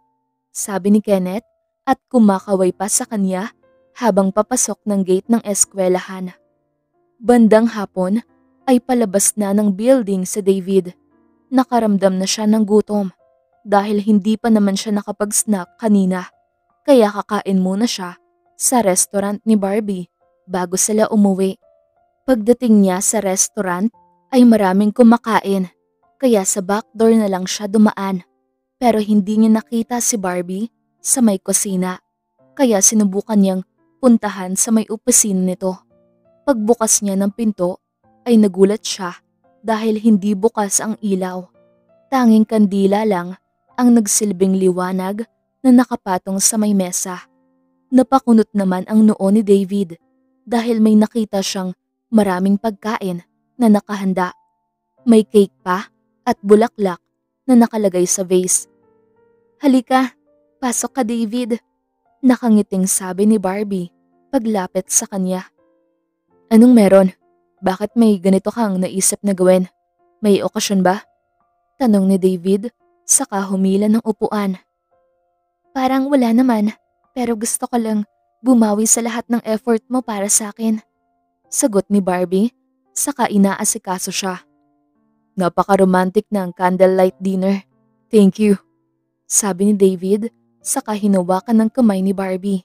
Sabi ni Kenneth at kumakaway pa sa kanya habang papasok ng gate ng eskwelahan. Bandang hapon ay palabas na ng building si David. Nakaramdam na siya ng gutom dahil hindi pa naman siya nakapag-snack kanina, kaya kakain muna siya sa restaurant ni Barbie bago sila umuwi. Pagdating niya sa restaurant ay maraming kumakain, kaya sa backdoor na lang siya dumaan. Pero hindi niya nakita si Barbie sa may kusina, kaya sinubukan niyang puntahan sa may opisina nito. Pagbukas niya ng pinto ay nagulat siya dahil hindi bukas ang ilaw. Tanging kandila lang ang nagsilbing liwanag na nakapatong sa may mesa. Napakunot naman ang noo ni David dahil may nakita siyang maraming pagkain na nakahanda. May cake pa at bulaklak na nakalagay sa vase. "Halika, pasok ka David," nakangiting sabi ni Barbie paglapit sa kanya. "Anong meron? Bakit may ganito kang naisip na gawin? May okasyon ba?" tanong ni David saka humila ng upuan. "Parang wala naman, pero gusto ko lang bumawi sa lahat ng effort mo para sa akin," sagot ni Barbie saka inaasikaso siya. "Napaka-romantic ng candlelight dinner. Thank you," sabi ni David saka hinawakan ng kamay ni Barbie.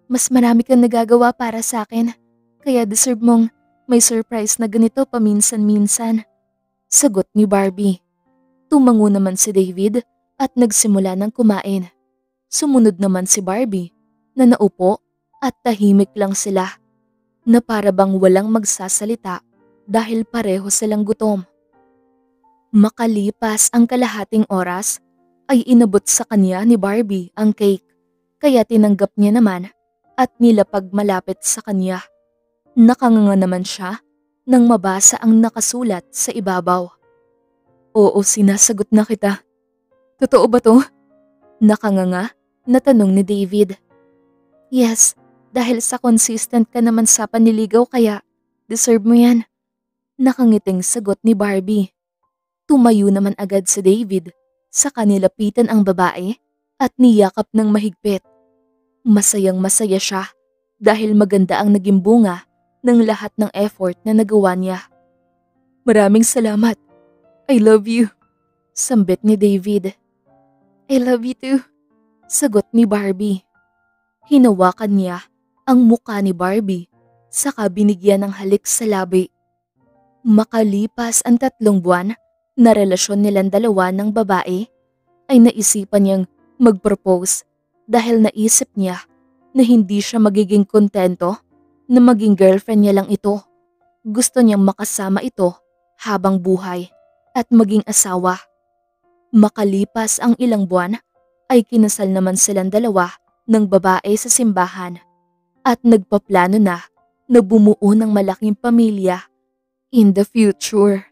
"Mas marami kang nagagawa para sa akin, kaya deserve mong may surprise na ganito paminsan-minsan," sagot ni Barbie. Tumango naman si David at nagsimula ng kumain. Sumunod naman si Barbie na naupo at tahimik lang sila, na para bang walang magsasalita dahil pareho silang gutom. Makalipas ang kalahating oras ay inabot sa kanya ni Barbie ang cake, kaya tinanggap niya naman at nilapag malapit sa kanya. Nakanganga naman siya nang mabasa ang nakasulat sa ibabaw. "Oo, sinasagot na kita. Totoo ba to?" Nakanganga na tanong ni David. "Yes, dahil sa consistent ka naman sa panliligaw kaya deserve mo yan," nakangiting sagot ni Barbie. Tumayo naman agad si David Sa kanilapitan ang babae at niyakap ng mahigpit. Masayang masaya siya dahil maganda ang naging bunga ng lahat ng effort na nagawa niya. Maraming salamat. I love you. Sambit ni David. I love you too. Sagot ni Barbie. Hinawakan niya ang muka ni Barbie saka binigyan ng halik sa labi. Makalipas ang 3 buwan na relasyon nilang dalawa ng babae, ay naisipan niyang mag-propose dahil naisip niya na hindi siya magiging kontento na maging girlfriend niya lang ito. Gusto niyang makasama ito habang buhay at maging asawa. Makalipas ang ilang buwan ay kinasal naman silang dalawa ng babae sa simbahan at nagpaplano na bumuo ng malaking pamilya in the future.